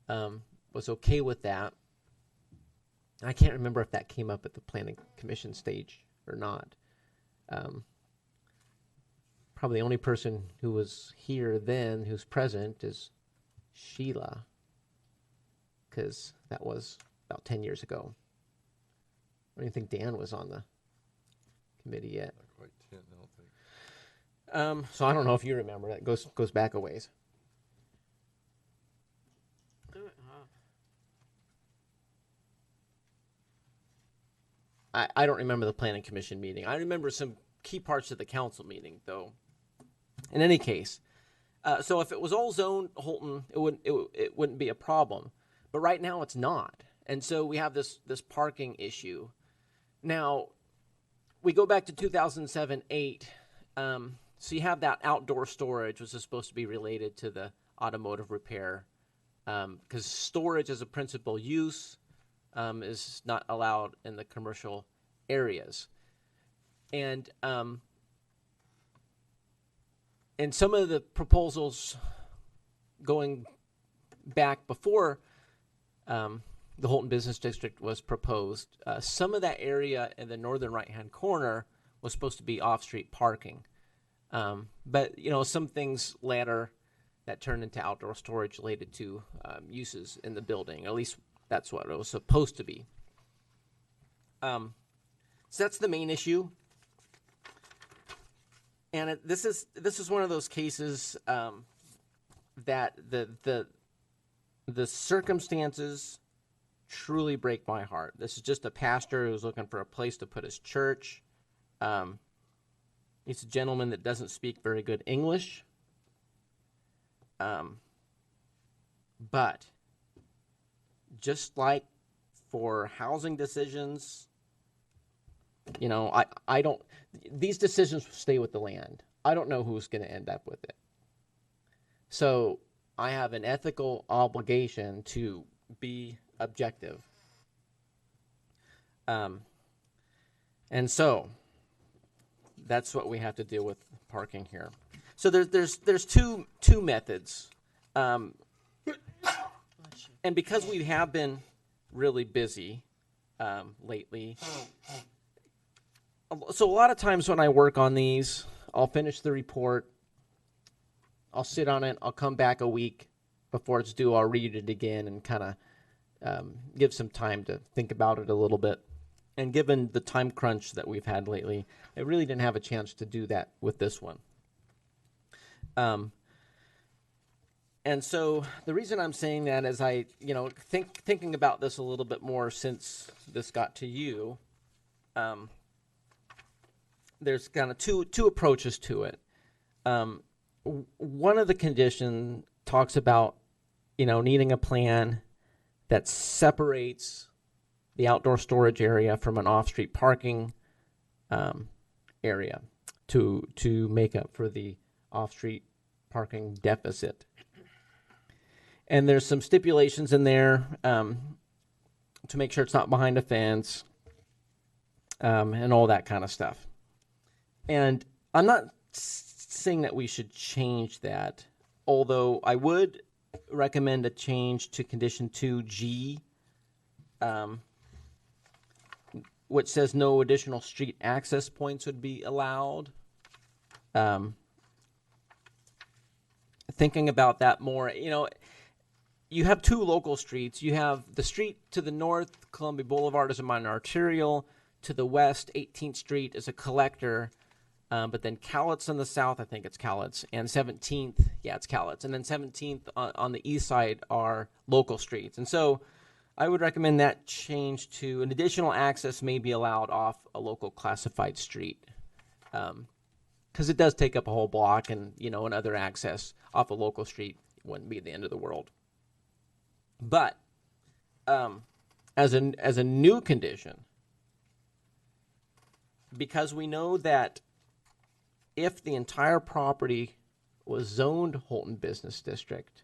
was okay with that. I can't remember if that came up at the planning commission stage or not. Probably the only person who was here then who's present is Sheila, because that was about 10 years ago. I don't even think Dan was on the committee yet. Not quite 10, I don't think. So I don't know if you remember. That goes back a ways. I don't remember the planning commission meeting. I remember some key parts of the council meeting, though. In any case, so if it was all zoned Holton, it wouldn't be a problem. But right now it's not, and so we have this parking issue. Now, we go back to 2007-8. So you have that outdoor storage, which is supposed to be related to the automotive repair, because storage as a principal use is not allowed in the commercial areas. And some of the proposals going back before the Holton Business District was proposed, some of that area in the northern right-hand corner was supposed to be off-street parking. But, some things later that turned into outdoor storage related to uses in the building. At least that's what it was supposed to be. So that's the main issue. And this is one of those cases that the circumstances truly break my heart. This is just a pastor who's looking for a place to put his church. He's a gentleman that doesn't speak very good English. But just like for housing decisions, I don't, these decisions stay with the land. I don't know who's going to end up with it. So I have an ethical obligation to be objective. And so that's what we have to deal with parking here. So there's two methods. And because we have been really busy lately, so a lot of times when I work on these, I'll finish the report, I'll sit on it, I'll come back a week before it's due, I'll read it again and kind of give some time to think about it a little bit. And given the time crunch that we've had lately, I really didn't have a chance to do that with this one. And so the reason I'm saying that is I, thinking about this a little bit more since this got to you, there's kind of two approaches to it. One of the condition talks about, needing a plan that separates the outdoor storage area from an off-street parking area to make up for the off-street parking deficit. And there's some stipulations in there to make sure it's not behind a fence and all that kind of stuff. And I'm not saying that we should change that, although I would recommend a change to condition 2G, which says no additional street access points would be allowed. Thinking about that more, you have two local streets. You have the street to the north, Columbia Boulevard, is a minor arterial. To the west, 18th Street is a collector. But then Cowlitz on the south, I think it's Cowlitz, and 17th, yeah, it's Cowlitz. And then 17th on the east side are local streets. And so I would recommend that change to an additional access may be allowed off a local classified street. Because it does take up a whole block, and, another access off a local street wouldn't be the end of the world. But as a new condition, because we know that if the entire property was zoned Holton Business District,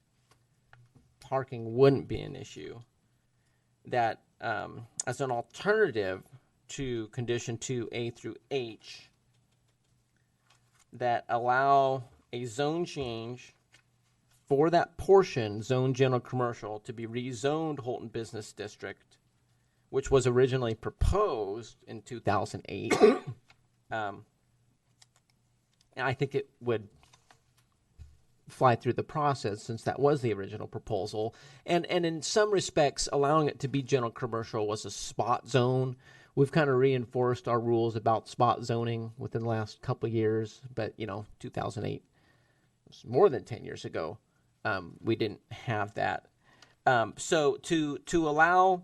parking wouldn't be an issue. That as an alternative to condition 2A through H, that allow a zone change for that portion, zone general commercial, to be rezoned Holton Business District, which was originally proposed in 2008. And I think it would fly through the process, since that was the original proposal. And in some respects, allowing it to be general commercial was a spot zone. We've kind of reinforced our rules about spot zoning within the last couple of years, but 2008 was more than 10 years ago. We didn't have that. So to allow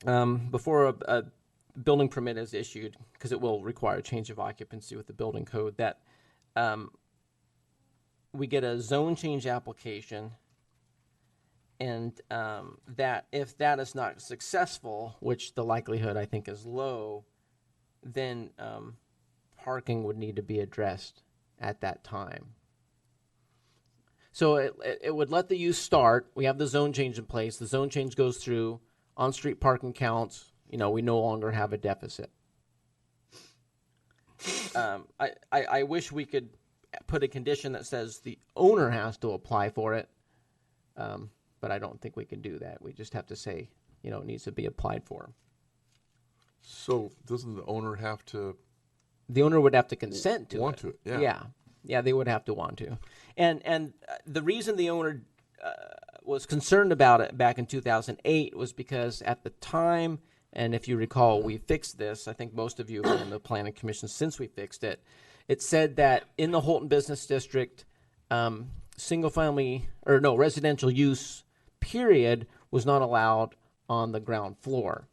before a building permit is issued, because it will require a change of occupancy with the building code, that we get a zone change application, and that if that is not successful, which the likelihood I think is low, then parking would need to be addressed at that time. So it would let the use start. We have the zone change in place. The zone change goes through. On-street parking counts. We no longer have a deficit. I wish we could put a condition that says the owner has to apply for it, but I don't think we can do that. We just have to say, it needs to be applied for. So doesn't the owner have to The owner would have to consent to want it. to it? Yeah. Yeah, they would have to want to. And the reason the owner was concerned about it back in 2008 was because at the time, and if you recall, we fixed this. I think most of you have been in the planning commission since we fixed it. It said that in the Holton Business District, residential use, period, was not allowed on the ground floor.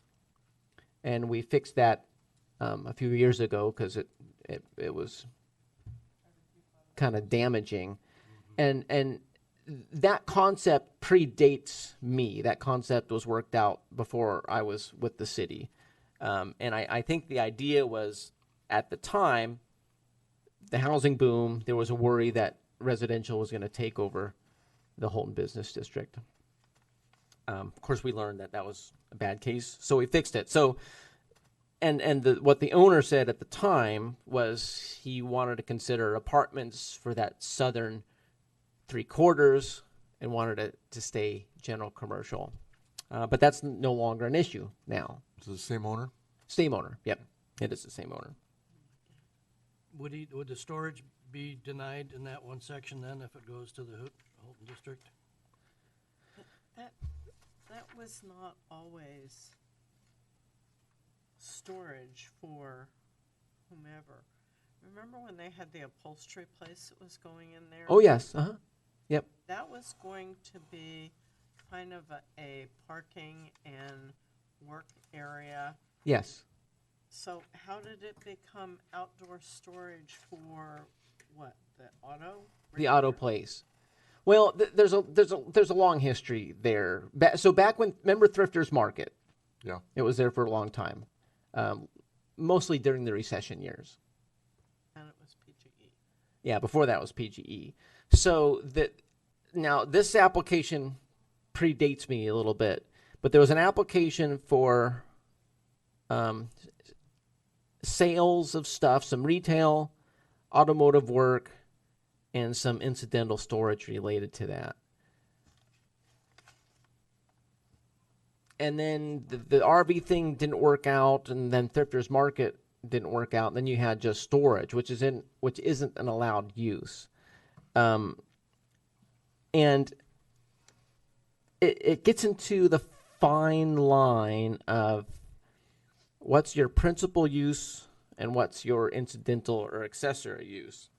And we fixed that a few years ago because it was kind of damaging. And that concept predates me. That concept was worked out before I was with the city. And I think the idea was, at the time, the housing boom, there was a worry that residential was going to take over the Holton Business District. Of course, we learned that was a bad case, so we fixed it. So, what the owner said at the time was he wanted to consider apartments for that southern 3/4 and wanted it to stay general commercial. But that's no longer an issue now. Is it the same owner? Same owner. Yep. It is the same owner. Would the storage be denied in that one section then if it goes to the Holton District? That was not always storage for whomever. Remember when they had the upholstery place that was going in there? Oh, yes. Uh-huh. Yep. That was going to be kind of a parking and work area. Yes. So how did it become outdoor storage for what, the auto? The auto place. Well, there's a long history there. So back when, remember Thrifters Market? Yeah. It was there for a long time, mostly during the recession years. And it was PGE. Yeah, before that was PGE. So now this application predates me a little bit, but there was an application for sales of stuff, some retail, automotive work, and some incidental storage related to that. And then the RV thing didn't work out, and then Thrifters Market didn't work out. And then you had just storage, which isn't an allowed use. And it gets into the fine line of what's your principal use and what's your incidental or accessory use.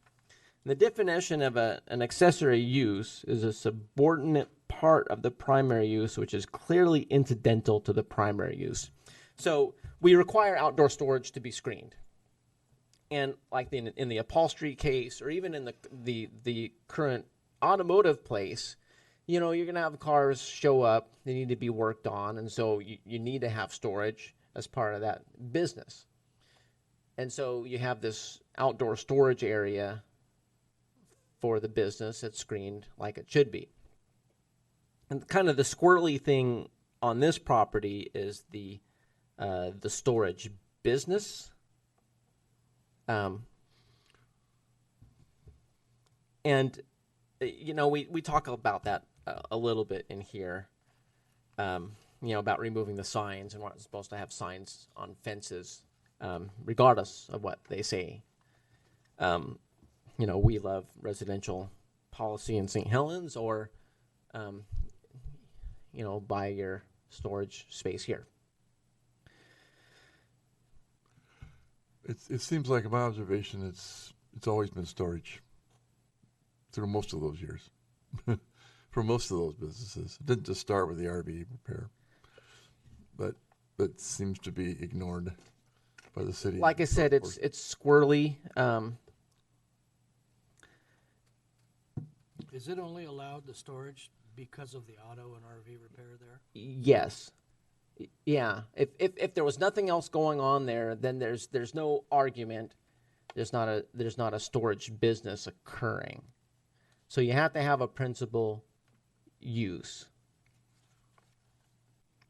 And the definition of an accessory use is a subordinate part of the primary use, which is clearly incidental to the primary use. So we require outdoor storage to be screened. And like in the upholstery case, or even in the current automotive place, you're going to have cars show up, they need to be worked on, and so you need to have storage as part of that business. And so you have this outdoor storage area for the business that's screened like it should be. And kind of the squirrely thing on this property is the storage business. And we talk about that a little bit in here. About removing the signs and we're not supposed to have signs on fences, regardless of what they say. We Love residential policy in St. Helens, or, buy your storage space here. It seems like, in my observation, it's always been storage through most of those years. For most of those businesses. It didn't just start with the RV repair, but that seems to be ignored by the city. Like I said, it's squirrely. Is it only allowed the storage because of the auto and RV repair there? Yes. Yeah. If there was nothing else going on there, then there's no argument. There's not a storage business occurring. So you have to have a principal use.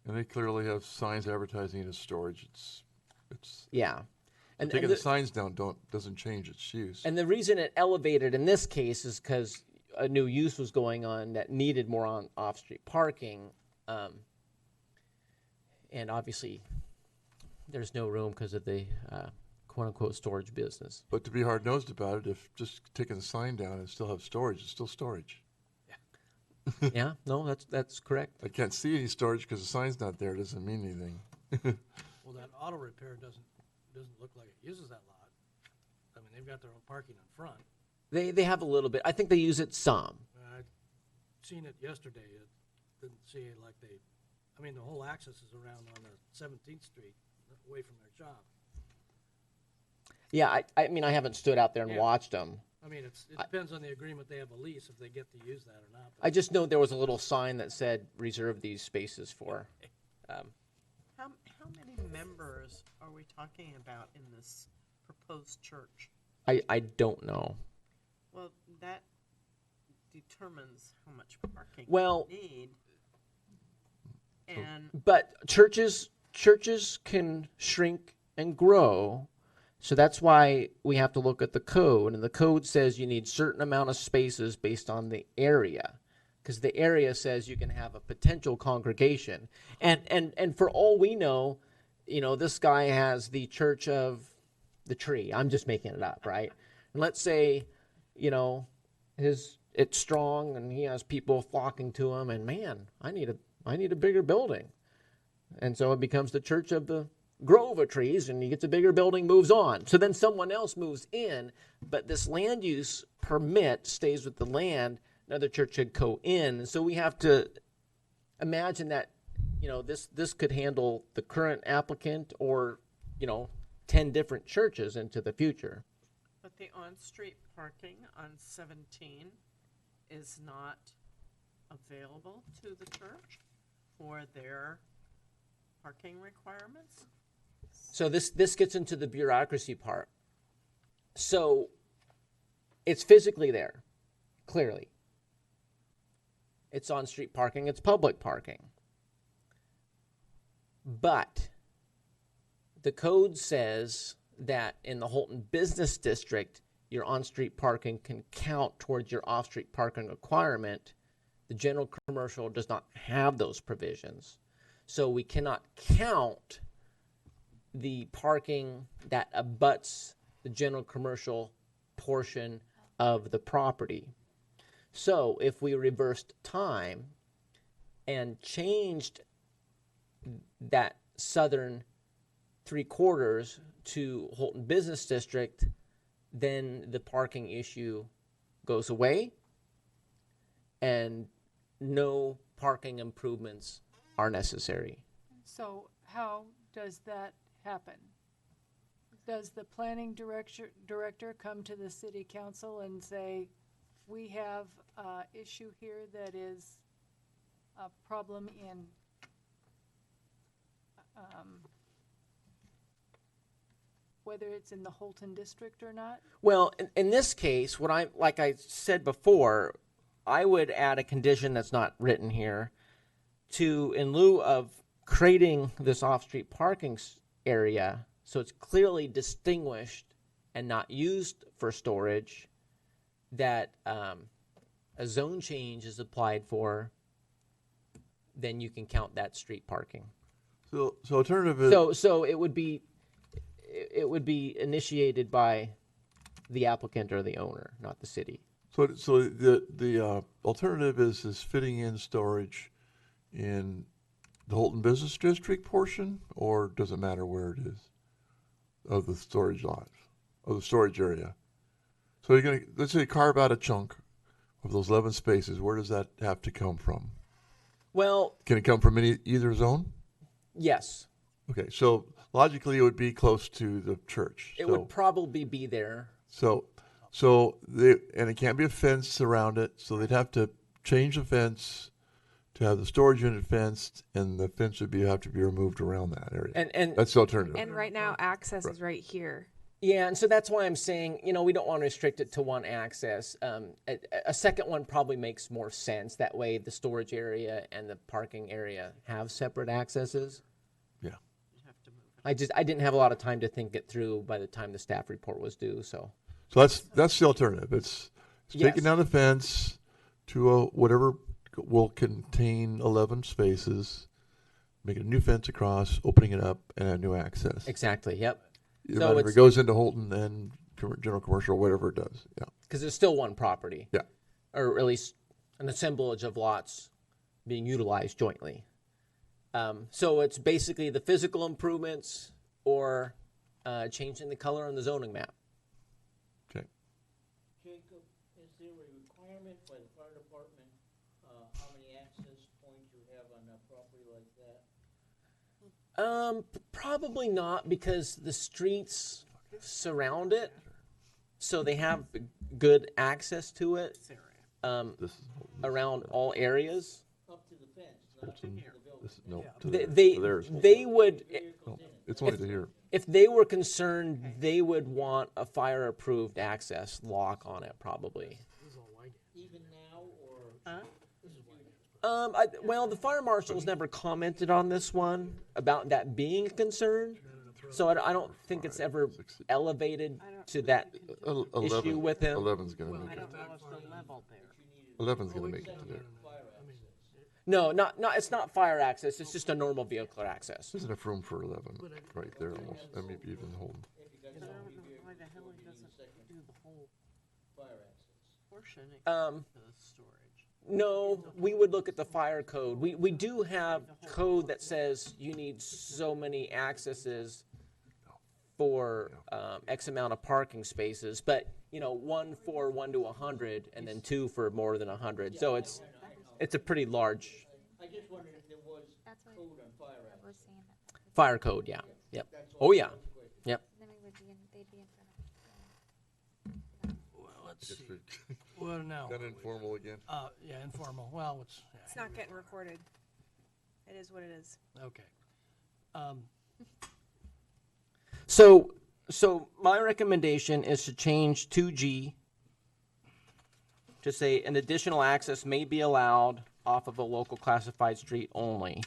And they clearly have signs advertising it as storage. It's Yeah. And taking the the signs down doesn't change its use. And the reason it elevated in this case is because a new use was going on that needed more on off-street parking. And obviously, there's no room because of the quote-unquote storage business. But to be hard-nosed about it, if just taking the sign down and still have storage, it's still storage. Yeah, no, that's correct. I can't see any storage because the sign's not there. It doesn't mean anything. Well, that auto repair doesn't look like it uses that lot. I mean, they've got their own parking in front. They have a little bit. I think they use it some. I've seen it yesterday. It didn't see it like they, I mean, the whole access is around on the 17th Street, away from their shop. Yeah, I mean, I haven't stood out there and Yeah. watched them. I mean, it depends on the agreement they have a lease, if they get to use that or not. I just know there was a little sign that said, reserve these spaces for. How many members are we talking about in this proposed church? I don't know. Well, that determines how much parking Well- we need. And But churches can shrink and grow. So that's why we have to look at the code. And the code says you need certain amount of spaces based on the area. Because the area says you can have a potential congregation. And for all we know, this guy has the Church of the Tree. I'm just making it up, right? And let's say, it's strong and he has people flocking to him, and man, I need a bigger building. And so it becomes the Church of the Grove of Trees, and he gets a bigger building, moves on. So then someone else moves in, but this land use permit stays with the land. Another church could go in. And so we have to imagine that, this could handle the current applicant or, 10 different churches into the future. but the on-street parking on 17 is not available to the church for their parking requirements? So this gets into the bureaucracy part. So it's physically there, clearly. It's on-street parking, it's public parking. But the code says that in the Holton Business District, your on-street parking can count towards your off-street parking requirement. The general commercial does not have those provisions. So we cannot count the parking that abuts the general commercial portion of the property. So if we reversed time and changed that southern 3/4 to Holton Business District, then the parking issue goes away and no parking improvements are necessary. So how does that happen? Does the planning director come to the city council and say, we have an issue here that is a problem in whether it's in the Holton district or not? Well, in this case, like I said before, I would add a condition that's not written here to, in lieu of creating this off-street parking area, so it's clearly distinguished and not used for storage, that a zone change is applied for, then you can count that street parking. So alternative is So it would be initiated by the applicant or the owner, not the city. So the alternative is fitting in storage in the Holton Business District portion, or does it matter where it is of the storage lot, of the storage area? So you're gonna, let's say, carve out a chunk of those 11 spaces. Where does that have to come from? Well, Can it come from either zone? yes, Okay, so logically it would be close to the church. it So- would probably be there. So and it can't be a fence around it, so they'd have to change the fence to have the storage unit fenced, and the fence would have to be removed around that area. And That's the alternative. And right now, access is right here. yeah, and so that's why I'm saying, we don't want to restrict it to one access. A second one probably makes more sense. That way the storage area and the parking area have separate accesses. Yeah. I didn't have a lot of time to think it through by the time the staff report was due, so. So that's the alternative. It's Yes. taking down the fence to whatever will contain 11 spaces, making a new fence across, opening it up, and a new access. Exactly, yep. No So matter if it's- it goes into Holton and general commercial, whatever it does. Yeah. Because there's still one property. Yeah. Or at least an assemblage of lots being utilized jointly. So it's basically the physical improvements or changing the color on the zoning map. Okay. Jacob, is there a requirement by the fire department, how many access points you have on a property like that? Probably not, because the streets surround it, so they have good access to it This is Holton. around all areas. Up to the fence, not up to Holton. the building. This, no, to They the, to theirs. they would, No, it's only to here. if they were concerned, they would want a fire-approved access lock on it, probably. Even now, or? Well, the fire marshal's never commented on this one about that being a concern, so I don't think it's ever elevated to that issue with him. 11's gonna make I it. don't know if the level there. 11's gonna make it to there. No, not it's not fire access. It's just a normal vehicular access. There's enough room for 11 right there almost, and maybe even Holton. But I don't know why the hell he doesn't do the whole portion Um, except the storage. No, we would look at the fire code. We do have code that says you need so many accesses for X amount of parking spaces, but 1 for 1 to 100, and then 2 for more than 100. So it's a pretty large I just wondered if there was That's what code on fire I access. was saying. That. fire code. Yeah. Yep. Oh yeah. Yep. Then we would be in, they'd be in front of. Well, let's see. Well, no. Kind of informal again. Yeah, informal. Well, It's not getting recorded. It is what it is. okay. So my recommendation is to change 2G to say an additional access may be allowed off of a local classified street only.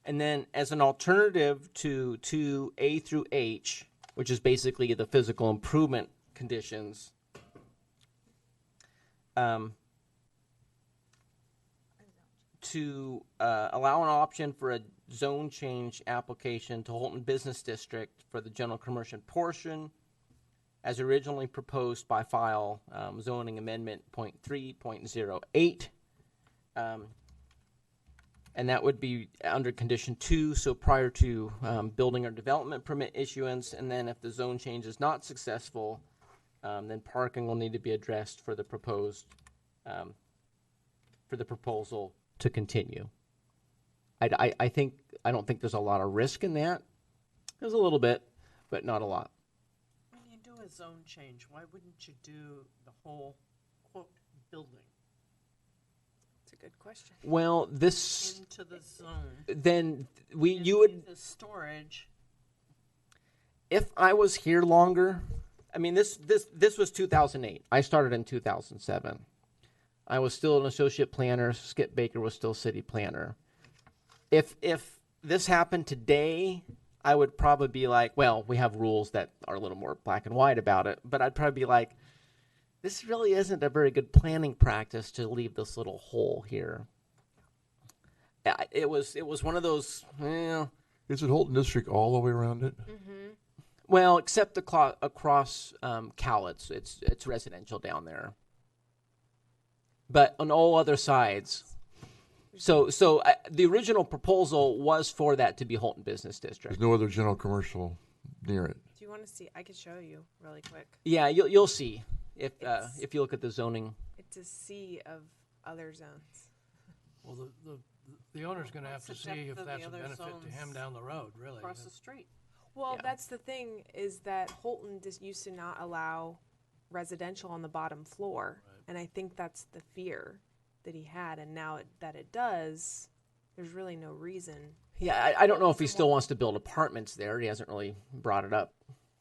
And then as an alternative to 2A through H, which is basically the physical improvement conditions, to allow an option for a zone change application to Holton Business District for the general commercial portion as originally proposed by file zoning amendment .3.08. And that would be under condition 2, so prior to building or development permit issuance. And then if the zone change is not successful, then parking will need to be addressed for the proposed, for the proposal to continue. I don't think there's a lot of risk in that. There's a little bit, but not a lot. When you do a zone change, why wouldn't you do the whole, quote, building It's a good question. Well, this into the zone? then and you would, leave the storage, if I was here longer. I mean, this was 2008. I started in 2007. I was still an associate planner. Skip Baker was still city planner. If this happened today, I would probably be like, well, we have rules that are a little more black and white about it, but I'd probably be like, this really isn't a very good planning practice to leave this little hole here. It was one of those, well, Is it Holton District all the way around it? Well, except across Cowlitz, it's residential down there. But on all other sides, so the original proposal was for that to be Holton Business District. There's no other general commercial near it. Do you want to see? I could show you really quick. Yeah, you'll see if It's- you look at the zoning. It's a sea of other zones. Well, the owner's gonna have to What's the see if depth of that's the a other benefit to him zones down the road, really. Across the street. Well, Yeah. that's the thing is that Holton just used to not allow residential on the bottom floor, Right. and I think that's the fear that he had. And now that it does, there's really no reason. Yeah, I don't know if he still wants to build apartments there. He hasn't really brought it up.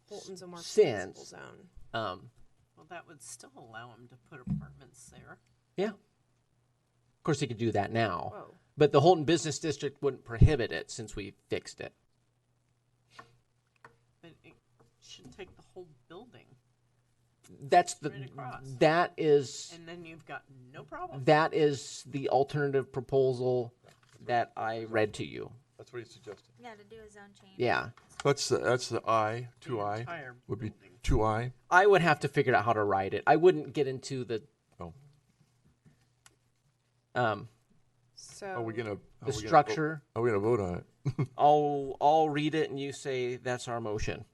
Holton's a more Since- municipal zone. Well, that would still allow him to put apartments there. Yeah. Of course, he could do that now. Whoa. But the Holton Business District wouldn't prohibit it since we fixed it. But it should take the whole building, That's Right across. that is and then you've got no problem. that is the alternative proposal that I read to you. That's what he suggested. Yeah, to do a zone change. Yeah. That's the I, The 2I, entire would be building. 2I. I would have to figure out how to write it. I wouldn't get into the Oh. So Are we gonna? the structure. Are we gonna vote on it? I'll read it and you say that's our motion.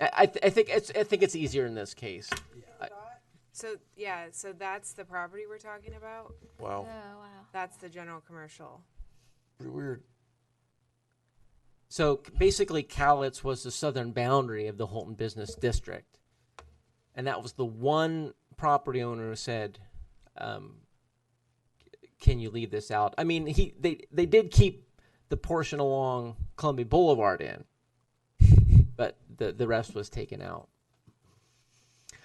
I think it's easier in this case. So that's the property we're talking about. Oh, Wow, wow. That's the general commercial. pretty weird. So basically, Cowlitz was the southern boundary of the Holton Business District, and that was the one property owner who said, "Can you leave this out?" I mean, they did keep the portion along Columbia Boulevard in, but the rest was taken out.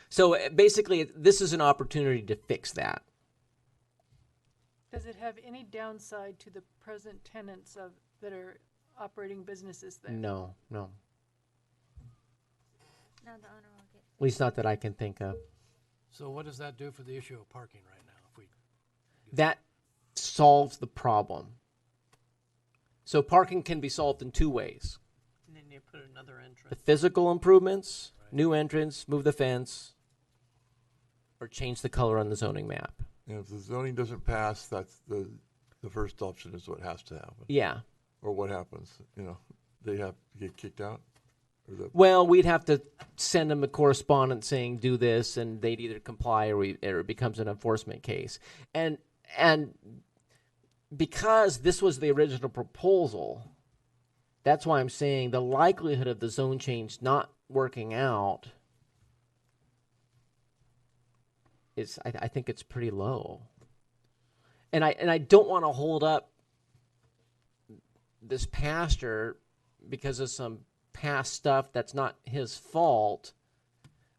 So basically, this is an opportunity to fix that. Does it have any downside to the present tenants that are operating businesses there? No. No, the owner will get. At least not that I can think of. So what does that do for the issue of parking right now? If we, That solves the problem. So parking can be solved in two ways. And then you put another The entrance. physical improvements, Right. new entrance, move the fence, or change the color on the zoning map. And if the zoning doesn't pass, that's the first option is what has to happen. Yeah. Or what happens, they have to get kicked out? Or the, Well, we'd have to send them a correspondence saying do this, and they'd either comply or it becomes an enforcement case. And because this was the original proposal, that's why I'm saying the likelihood of the zone change not working out is, I think it's pretty low. And I don't want to hold up this pastor because of some past stuff that's not his fault,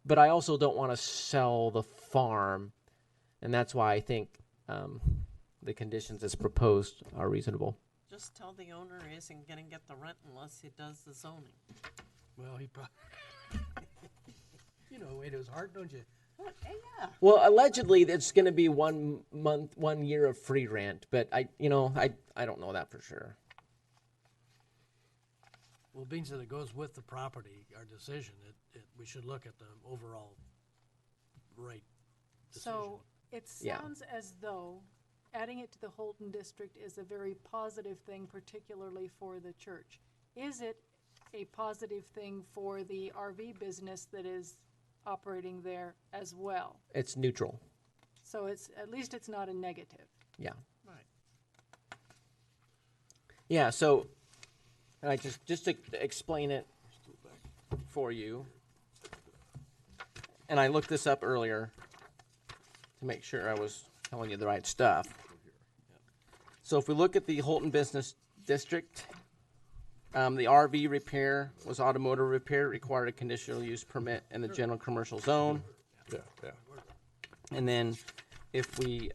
but I also don't want to sell the farm, and that's why I think the conditions as proposed are reasonable. Just tell the owner he isn't gonna get the rent unless he does the zoning. well, he probably, way to his heart, don't you? What? Yeah. Well, allegedly it's going to be 1 month, 1 year of free rent, but I don't know that for sure. Well, being that it goes with the property, our decision, we should look at the overall right decision. So it Yeah. sounds as though adding it to the Holton district is a very positive thing, particularly for the church. Is it a positive thing for the RV business that is operating there as well? It's neutral. So at least it's not a negative. Yeah. Right. Yeah, so and I just to explain it for you. And I looked this up earlier to make sure I was telling you the right stuff. So if we look at the Holton Business District, the RV repair was automotive repair, required a conditional use permit in the general commercial zone. yeah. And then if we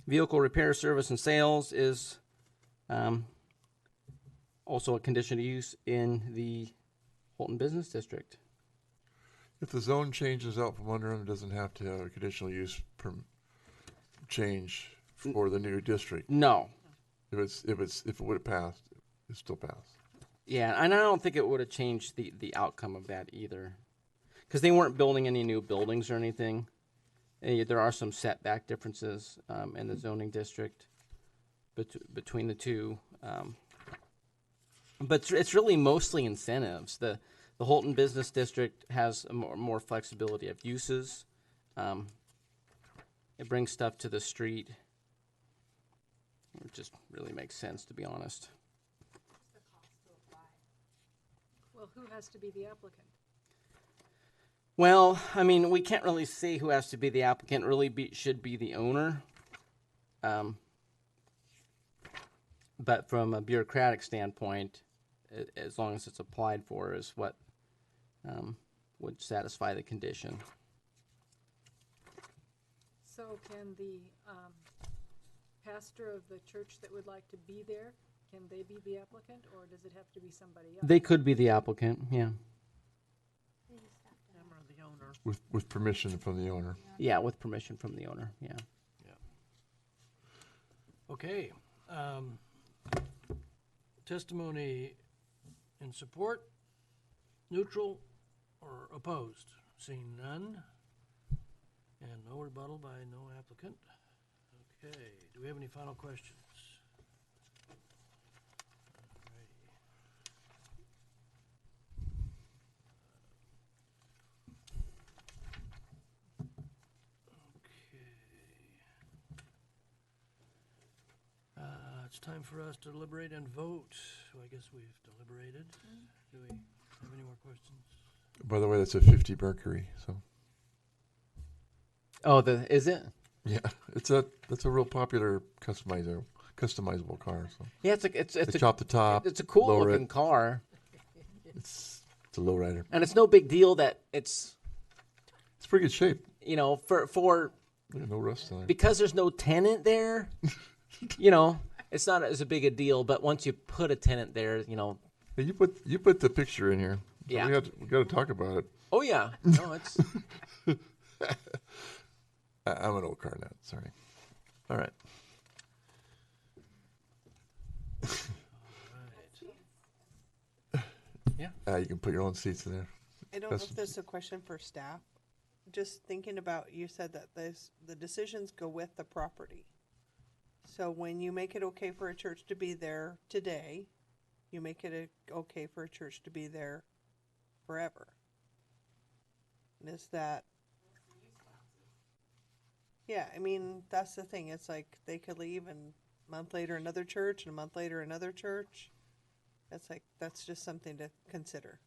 vehicle repair, service, and sales is also a conditional use in the Holton Business District. If the zone changes out from under them, it doesn't have to have a conditional use change for the new district. No. If it would have passed, it still passed. Yeah, and I don't think it would have changed the outcome of that either. Because they weren't building any new buildings or anything. There are some setback differences in the zoning district between the two. But it's really mostly incentives. The Holton Business District has a more flexibility of uses. It brings stuff to the street. It just really makes sense, to be honest. Well, who has to be the applicant? Well, I mean, we can't really say who has to be the applicant. Really should be the owner. But from a bureaucratic standpoint, as long as it's applied for, is what would satisfy the condition. So can the pastor of the church that would like to be there, can they be the applicant, or does it have to be somebody else? They could be the applicant, yeah. We just have to- Them or the owner. With permission from the owner. Yeah, with permission from the owner, yeah. Okay. Testimony in support, neutral, or opposed? Seeing none. And no rebuttal by no applicant. Okay, do we have any final questions? It's time for us to deliberate and vote. So I guess we've deliberated. Do we have any more questions? By the way, that's a 50 Mercury. So Oh, is it? yeah, that's a real popular customizable car. So Yeah, it's they a chop the top. it's a cool lower looking it. car, It's a lowrider. and it's no big deal that it's It's pretty good shape. for Yeah, no rust on it. because there's no tenant there. It's not as big a deal. But once you put a tenant there, Hey, you put the picture in here. So Yeah. we got to talk about it. oh yeah, no, it's I'm an old car nut. Sorry. All right. You can put your own seats in there. I don't know That's- if this is a question for staff. Just thinking about, you said that the decisions go with the property. So when you make it okay for a church to be there today, you make it okay for a church to be there forever. And is that? Yeah, I mean, that's the thing. It's like they could leave and a month later another church and a month later another church. It's like, that's just something to consider.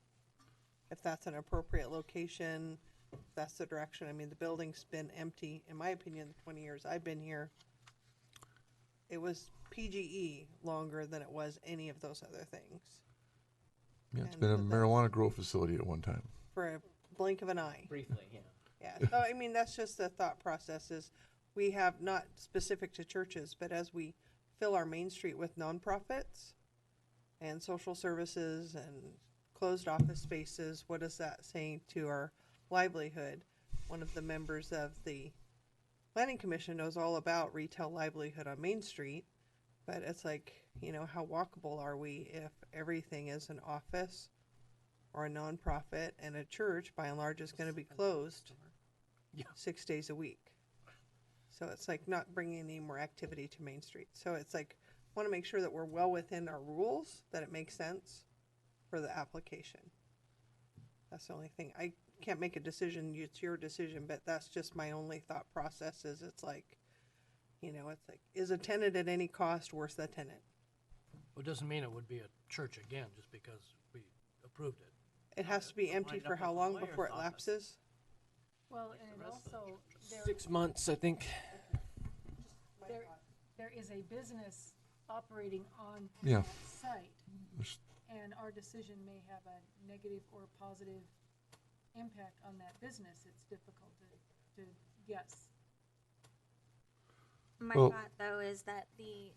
If that's an appropriate location, if that's the direction. I mean, the building's been empty, in my opinion, the 20 years I've been here. It was PGE longer than it was any of those other things. Yeah, it's And been a that's- marijuana grow facility at one time. For a blink of an eye. briefly, yeah. Yeah, so I mean, that's just the thought process is we have not specific to churches, but as we fill our main street with nonprofits and social services and closed office spaces, what is that saying to our livelihood? One of the members of the planning commission knows all about retail livelihood on Main Street, but it's like, how walkable are we if everything is an office or a nonprofit, and a church by and large is going to be closed 6 days a week. So it's like not bringing any more activity to Main Street. So it's like, want to make sure that we're well within our rules, that it makes sense for the application. That's the only thing. I can't make a decision. It's your decision, but that's just my only thought process is it's like, it's like, is a tenant at any cost worth the tenant? Well, it doesn't mean it would be a church again just because we approved it. It has to be empty for how long before it lapses? Well, and it also, 6 months, I think. there is a business operating on Yeah. that site, There's- and our decision may have a negative or positive impact on that business. It's difficult to guess. My Well- thought though is that the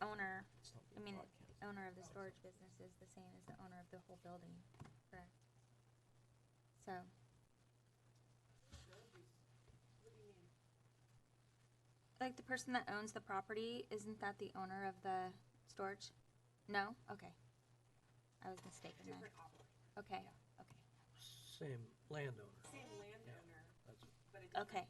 owner, the owner of the storage business is the same as the owner of the whole building, correct? So. Like the person that owns the property, isn't that the owner of the storage? No? Okay. I was mistaken then. Okay, okay, Same landowner. okay,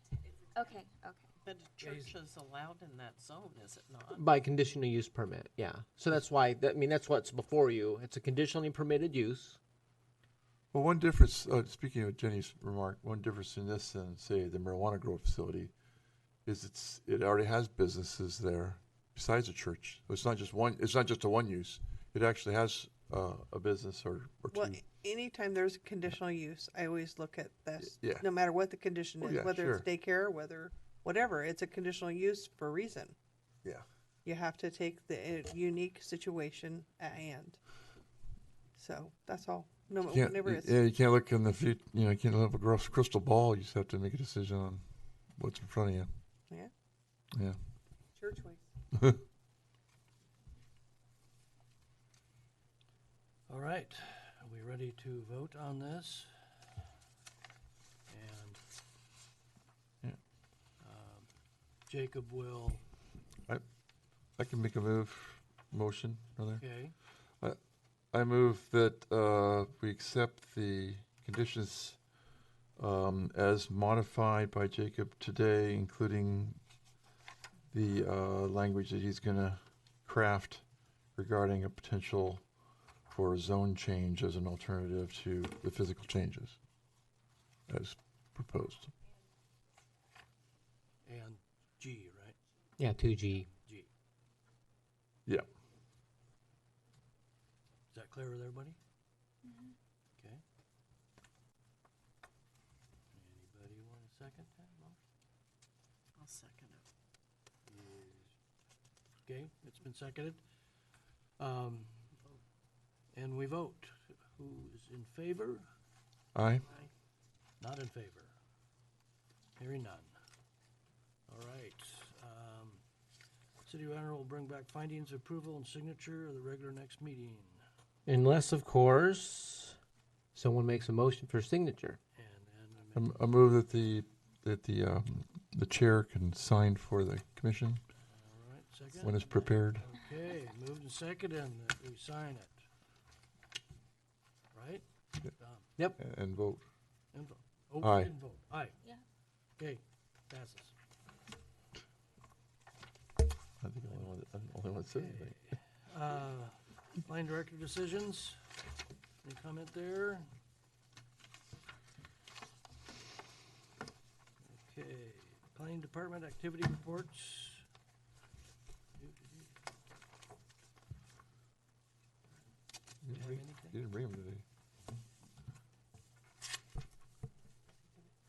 okay, okay. But a church is allowed in that zone, is it not? By conditional use permit, yeah. So that's why, that's what's before you. It's a conditionally permitted use. Well, one difference, speaking of Jenny's remark, one difference in this and say the marijuana grow facility is it already has businesses there besides a church. So it's not just a one use. It actually has a business or two. Well, anytime there's a conditional use, I always look at this. Yeah. No matter what the condition Oh, is, yeah, whether it's daycare, whatever, it's a conditional use for a reason. Yeah. You have to take the unique situation at hand. So that's all. No, whatever it's. Yeah, you can't look in the future. You can't have a crystal ball. You just have to make a decision on what's in front of you. Yeah. Yeah. It's your choice. All right, are we ready to vote on this? And Yeah. Jacob will, I can make a motion, rather. okay, I move that we accept the conditions as modified by Jacob today, including the language that he's going to craft regarding a potential for a zone change as an alternative to the physical changes as proposed. and G, right? Yeah, 2G. G. Yeah. Is that clear with everybody? Okay. Anybody want to second that motion? I'll second it. Okay, it's been seconded. And we vote. Who is in favor? Aye. Not in favor. Hearing none. All right. City manager will bring back findings, approval, and signature of the regular next meeting. Unless, of course, someone makes a motion for signature. And then I move that the chair can sign for the commission all right, second. when it's prepared. Okay, moved and seconded and that we sign it. Right? Yep. Done. And vote. And vote. Oh, Aye. and vote. Aye. Yeah. Okay, passes. I think I'm the only one that said anything. Line director decisions. Any comment there? Okay, planning department activity reports. You have didn't anything? you didn't bring them today.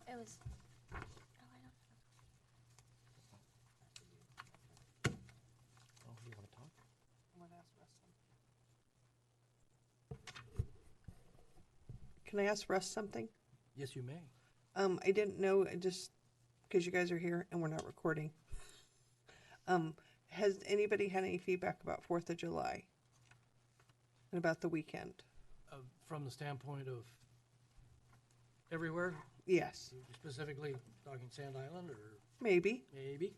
It was. Oh, I don't. Oh, you want to talk? Can I ask Russ something? Yes, you may. I didn't know, just because you guys are here and we're not recording. Has anybody had any feedback about 4th of July? And about the weekend? From the standpoint of everywhere, Yes, specifically talking Sand Island or maybe. maybe?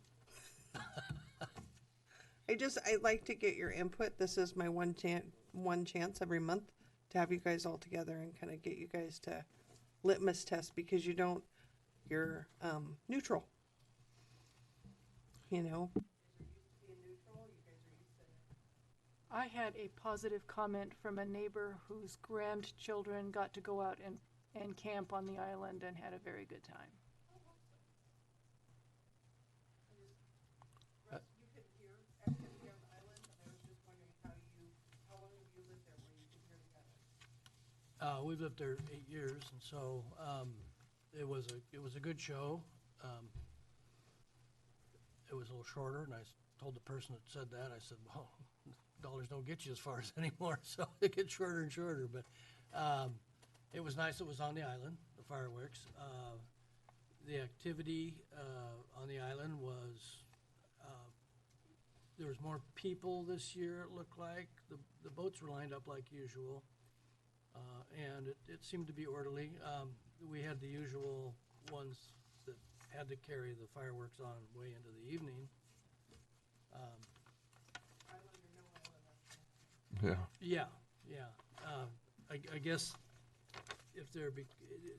I'd like to get your input. This is my one chance every month to have you guys all together and kind of get you guys to litmus test, because you're neutral. You know? I had a positive comment from a neighbor whose grandchildren got to go out and camp on the island and had a very good time. We've lived there 8 years, and so it was a good show. It was a little shorter, and I told the person that said that, I said, well, dollars don't get you as far as anymore, so it gets shorter and shorter. But it was nice. It was on the island, the fireworks. The activity on the island was there was more people this year. It looked like the boats were lined up like usual. And it seemed to be orderly. We had the usual ones that had to carry the fireworks on way into the evening. Yeah. Yeah. I guess if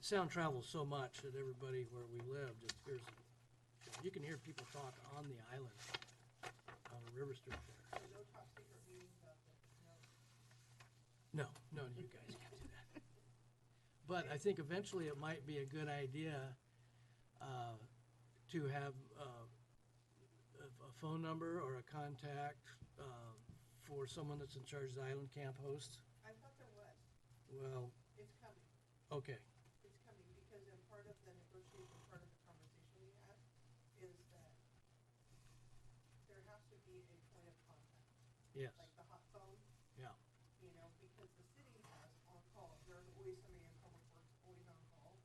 sound travels so much that everybody where we live just hears, you can hear people talk on the island, on the river strip there. No, you guys can't do that. But I think eventually it might be a good idea to have a phone number or a contact for someone that's in charge of the island camp host. I thought there was. Well, It's coming. okay. It's coming because in part of the negotiation, part of the conversation we had is that there has to be a point of contact, Yes. like the hot phone, Yeah. you know, because the city has on call. There's always somebody in public works, always on call.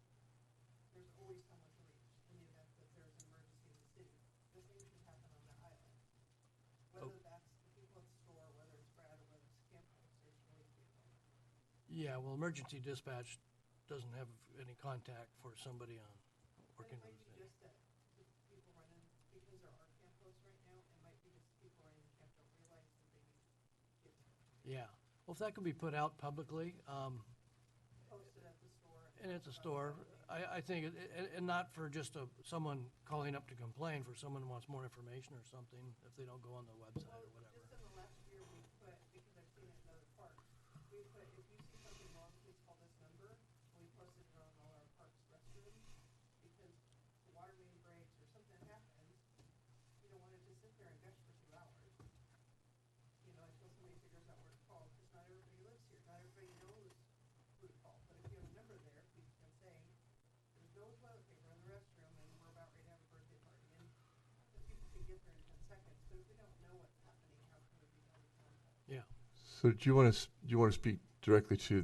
There's always someone to reach in the event that there's an emergency in the city. The same should happen on the island. Whether that's the people at the store, whether it's Brad, or whether it's camp host, there should always be a point of contact. Yeah, well, emergency dispatch doesn't have any contact for somebody on working. It might be just that people run in, because there are camp hosts right now, it might be just people running the camp don't realize that they need to get Yeah. Well, if that can be put out publicly, posted at the store. and it's a store, I think, and not for just someone calling up to complain, for someone who wants more information or something, if they don't go on the website or whatever. Just in the last year, we put, because I've seen it in other parks, we put, if you see something wrong, please call this number. And we posted it on all our parks restrooms, because the water main breaks or something happens, you don't want it to sit there and gush for 2 hours. You know, until somebody figures out where to call, because not everybody lives here, not everybody knows who to call. But if you have a number there, you can say, there's no toilet paper in the restroom, and we're about ready to have a birthday party, and the people can get there in 10 seconds. But if we don't know what's happening, how can we be held accountable? Yeah. So do you want to speak directly to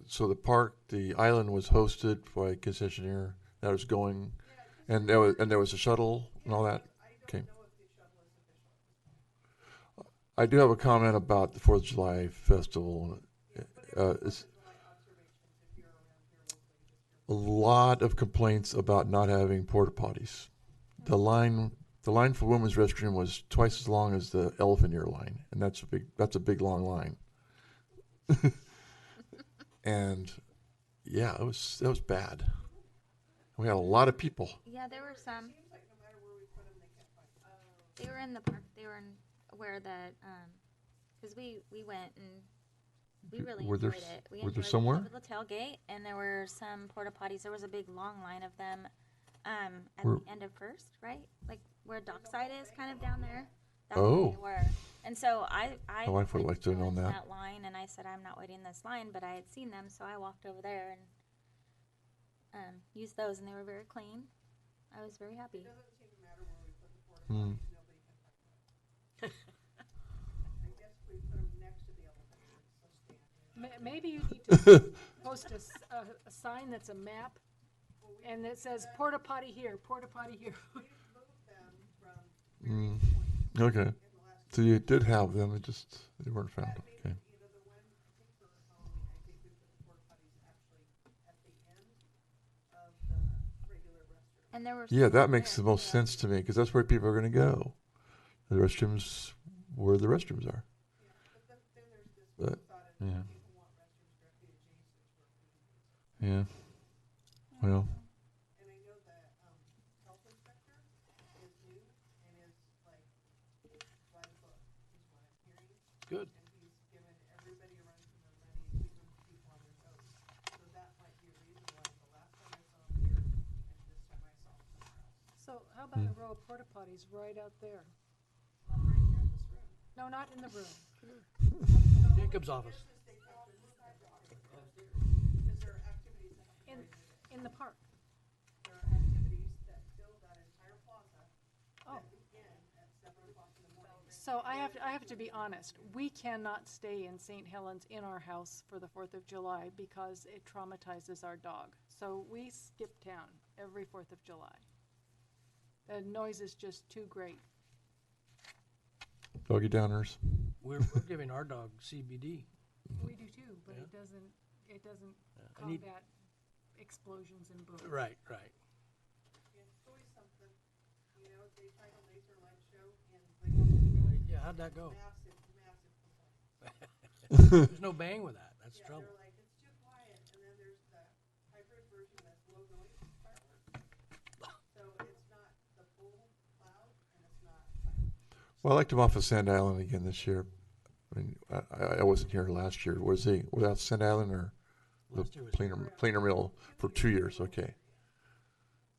so the park, the island was hosted by a concessionaire that was going, and there was a shuttle and all that? Okay. I do have a comment about the 4th of July festival. It's a lot of complaints about not having porta potties. The line for women's restroom was twice as long as the elephant ear line, and that's a big long line. And yeah, that was bad. We had a lot of people. Yeah, there were some. They were in the park. They were in where the, because we went and we really Were there enjoyed it. We were there enjoyed somewhere? the tailgate, and there were some porta potties. There was a big long line of them at Where- the end of First, right? Like where Dockside is, kind of down there. That's Oh. where they were. And so I My wife would went like to have known in that. line, and I said, I'm not waiting in this line, but I had seen them, so I walked over there and used those, and they were very clean. I was very happy. Hmm. Maybe you need to post a sign that's a map, and it says porta potty here, porta potty here. Mm. Okay. So you did have them, they weren't found. Okay. And there were Yeah, some that makes there. the most sense to me because that's where people are going to go. The restrooms, where the restrooms are. But yeah, yeah. Well, And I know that health inspector is new and is like by the book, is what I'm hearing. Good. And he's given everybody a run for their money and keeping people on their toes. So that might be a reason why the last time I saw him here and this time I saw him somewhere else. So how about a row of porta potties right out there? Right here in this room. No, not in the room. Jacob's office. Because there are activities that happen In the park. there are activities that fill that entire plaza Oh. that begin at 7 o'clock in the morning. So I have to be honest, we cannot stay in St. Helens in our house for the 4th of July because it traumatizes our dog. So we skip town every 4th of July. The noise is just too great. doggy downers. We're giving our dog CBD. We do too, but Yeah. it doesn't it doesn't I need- combat explosions and boom. Right. It's always something, you know, they tried a laser light show and Yeah, how'd that go? massive complaints. There's no bang with that. That's Yeah, trouble. they're like, it's too quiet, and then there's the hybrid version that's low noise fireworks. So it's not the full cloud, and it's not silent. Well, I liked them off of Sand Island again this year. I mean, I wasn't here last year. Was he without Sand Island or the Last year was planer mill for 2 years? Okay.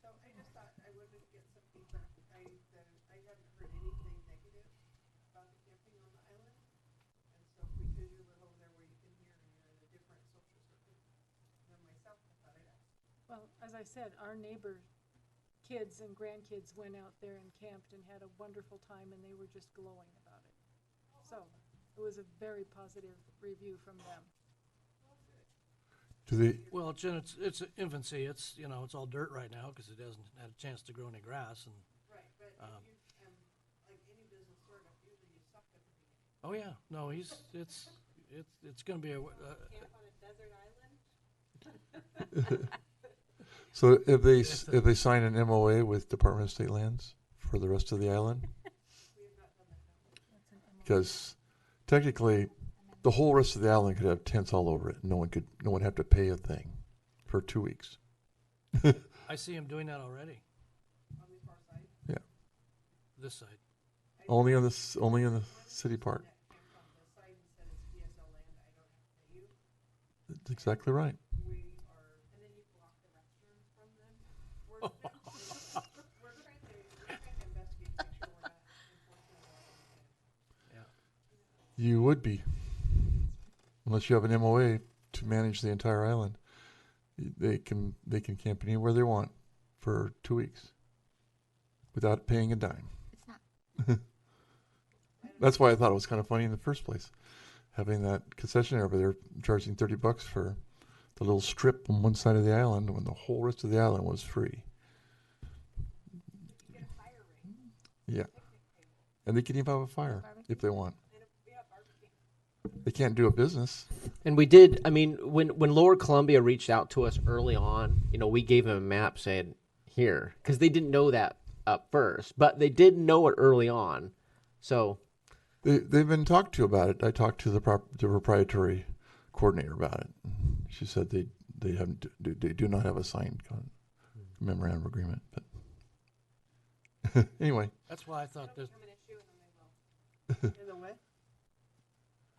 So I just thought I would get some feedback. I haven't heard anything negative about the camping on the island. And so because you live over there where you can hear and you're in a different social circuit than myself, I thought I'd ask. Well, as I said, our neighbor kids and grandkids went out there and camped and had a wonderful time, and they were just glowing about it. So it was a very positive review from them. Do they? Well, it's in its infancy. It's, you know, it's all dirt right now because it hasn't had a chance to grow any grass. And Right, but if you, like any business startup, usually you suck at the beginning. oh yeah, no, it's going to be a. Camp on a desert island? So if they sign an MOA with Department of State Lands for the rest of the island, because technically the whole rest of the island could have tents all over it. No one would have to pay a thing for 2 weeks. I see him doing that already. On the far side? Yeah, This side. only in the city part. That camped on the side and said it's DSL land, I don't have to pay you. That's exactly right. We are, and then you block the restrooms from them. We're trying to investigate to make sure we're not enforcing the law. Yeah. You would be, unless you have an MOA to manage the entire island. They can camp anywhere they want for 2 weeks without paying a dime. It's not. That's why I thought it was kind of funny in the first place, having that concessionaire over there charging $30 for the little strip on one side of the island when the whole rest of the island was free. Yeah, and they can even have a fire if they want. They can't do a business. And we did, I mean, when Lower Columbia reached out to us early on, you know, we gave them a map saying, here, because they didn't know that up first, but they did know it early on. So They've been talked to about it. I talked to the proprietary coordinator about it. She said they do not have a signed memorandum of agreement. But anyway, That's why I thought this. Become an issue and then they will. In the way?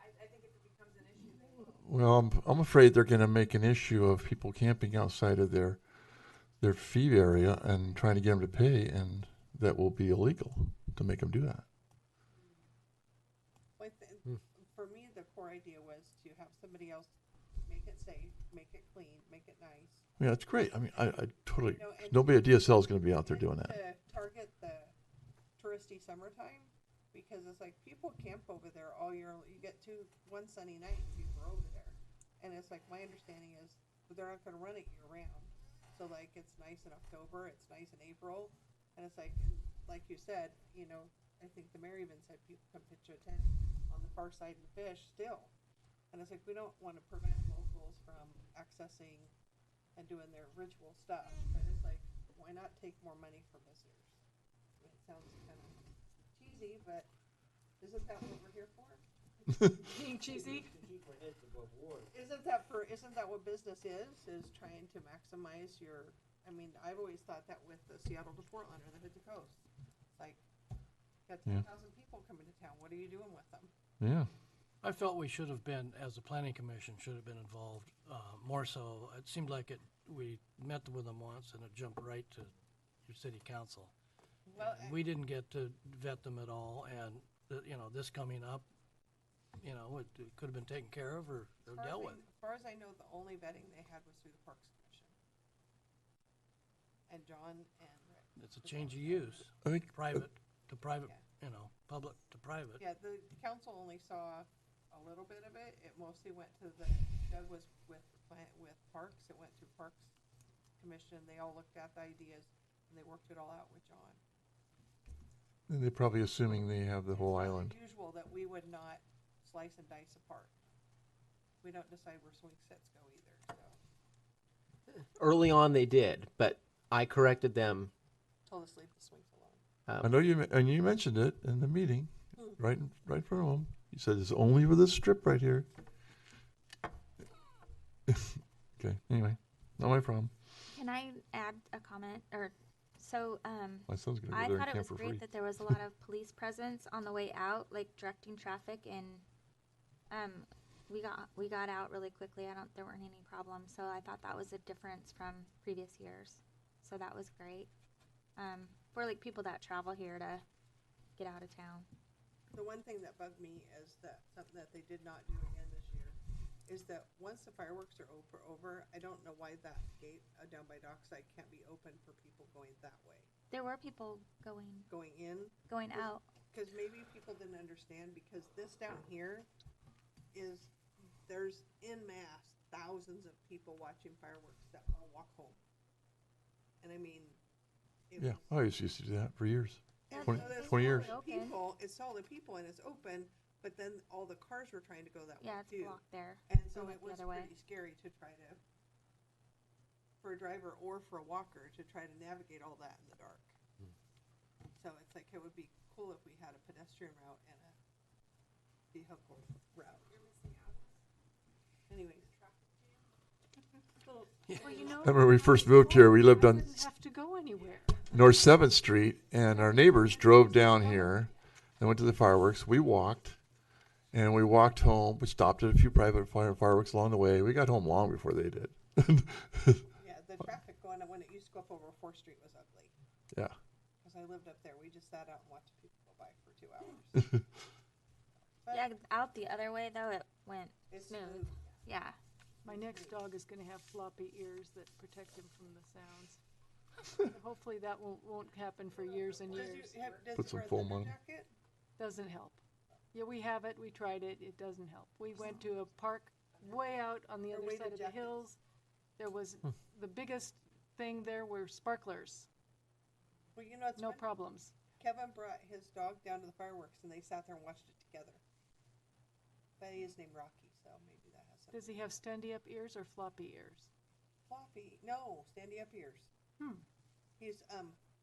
I think if it becomes an issue, they will. well, I'm afraid they're going to make an issue of people camping outside of their fee area and trying to get them to pay, and that will be illegal to make them do that. For me, the core idea was to have somebody else make it safe, make it clean, make it nice. Yeah, it's great. I mean, I totally. You know, and Nobody at DSL is going to be out there and doing that. To target the touristy summertime, because it's like people camp over there all year. You get one sunny night, people are over there, and it's like my understanding is they're not going to run it year round. So like it's nice in October, it's nice in April, and it's like you said, you know, I think the mayor even said people come pitch a tent on the far side and fish still, and it's like we don't want to prevent locals from accessing and doing their ritual stuff, but it's like why not take more money from visitors? I mean, it sounds kind of cheesy, but isn't that what we're here for? Being cheesy? Isn't that what business is trying to maximize your, I mean, I've always thought that with the Seattle to Portland or the Hood to Coast. It's like, got 10,000 people coming to town, what are you doing with them? Yeah. I felt we should have been, as a planning commission, should have been involved more so. It seemed like we met with them once and it jumped right to your city council. Well, And we didn't get to vet them at all, and you know, this coming up, you know, it could have been taken care of or dealt with. As far as I know, the only vetting they had was through the Parks Commission. And John and Rick. It's a change of use, I think private to private, Yeah. you know, public to private. Yeah, the council only saw a little bit of it. It mostly went to Doug was with Parks. It went to Parks Commission. They all looked at the ideas and they worked it all out with John. And they're probably assuming they have the whole It's not island. unusual that we would not slice and dice apart. we don't decide where swing sets go either, so. Early on, they did, but I corrected them. Told us leave the swings alone. I know and you mentioned it in the meeting, right in front of them. You said it's only for this strip right here. Okay, anyway, not my problem. Can I add a comment? My son's gonna I go there thought and it was camp for free. great that there was a lot of police presence on the way out, like directing traffic, and we got out really quickly. There weren't any problems, so I thought that was a difference from previous years. So that was great for like people that travel here to get out of town. The one thing that bugged me is that something that they did not do again this year is that once the fireworks are over, I don't know why that gate down by Dockside can't be open for people going that way. There were people going in, going out. because maybe people didn't understand, because this down here there's en masse thousands of people watching fireworks that all walk home. And I mean, Yeah, I used to do that for years. Yeah, 20 so there's 20 years. probably It's all the people and it's open, but then all the cars were trying to go that way Yeah, it's too. blocked there. And so Going it the was other way. pretty scary to try to, for a driver or for a walker, to try to navigate all that in the dark. So it's like, it would be cool if we had a pedestrian route and a vehicle route. Anyways. Well, you know, Remember when we first moved here, we lived I on wouldn't have to go anywhere. North 7th Street, and our neighbors drove down here. They went to the fireworks. We walked, and we walked home. We stopped at a few private fireworks along the way. We got home long before they did. Yeah, the traffic going, when it used to go up over 4th Street was ugly. Yeah. Because I lived up there, we just sat out and watched people go by for 2 hours. But Yeah, out the other way though, it went it's smooth. Yeah. My next dog is gonna have floppy ears that protect him from the sounds. Hopefully that won't happen for years and Does years. does Put it some wear a foam thunder on it. jacket? Doesn't help. Yeah, we have it, we tried it, it doesn't help. We went to a park way out on the Or other weighted side of the jackets. hills. There was, the biggest thing there were sparklers, Well, you know, it's no funny. problems. Kevin brought his dog down to the fireworks and they sat there and watched it together. But he is named Rocky, so maybe that has something. Does he have standy up ears or floppy ears? Floppy, no, standy up ears. Hmm. He's,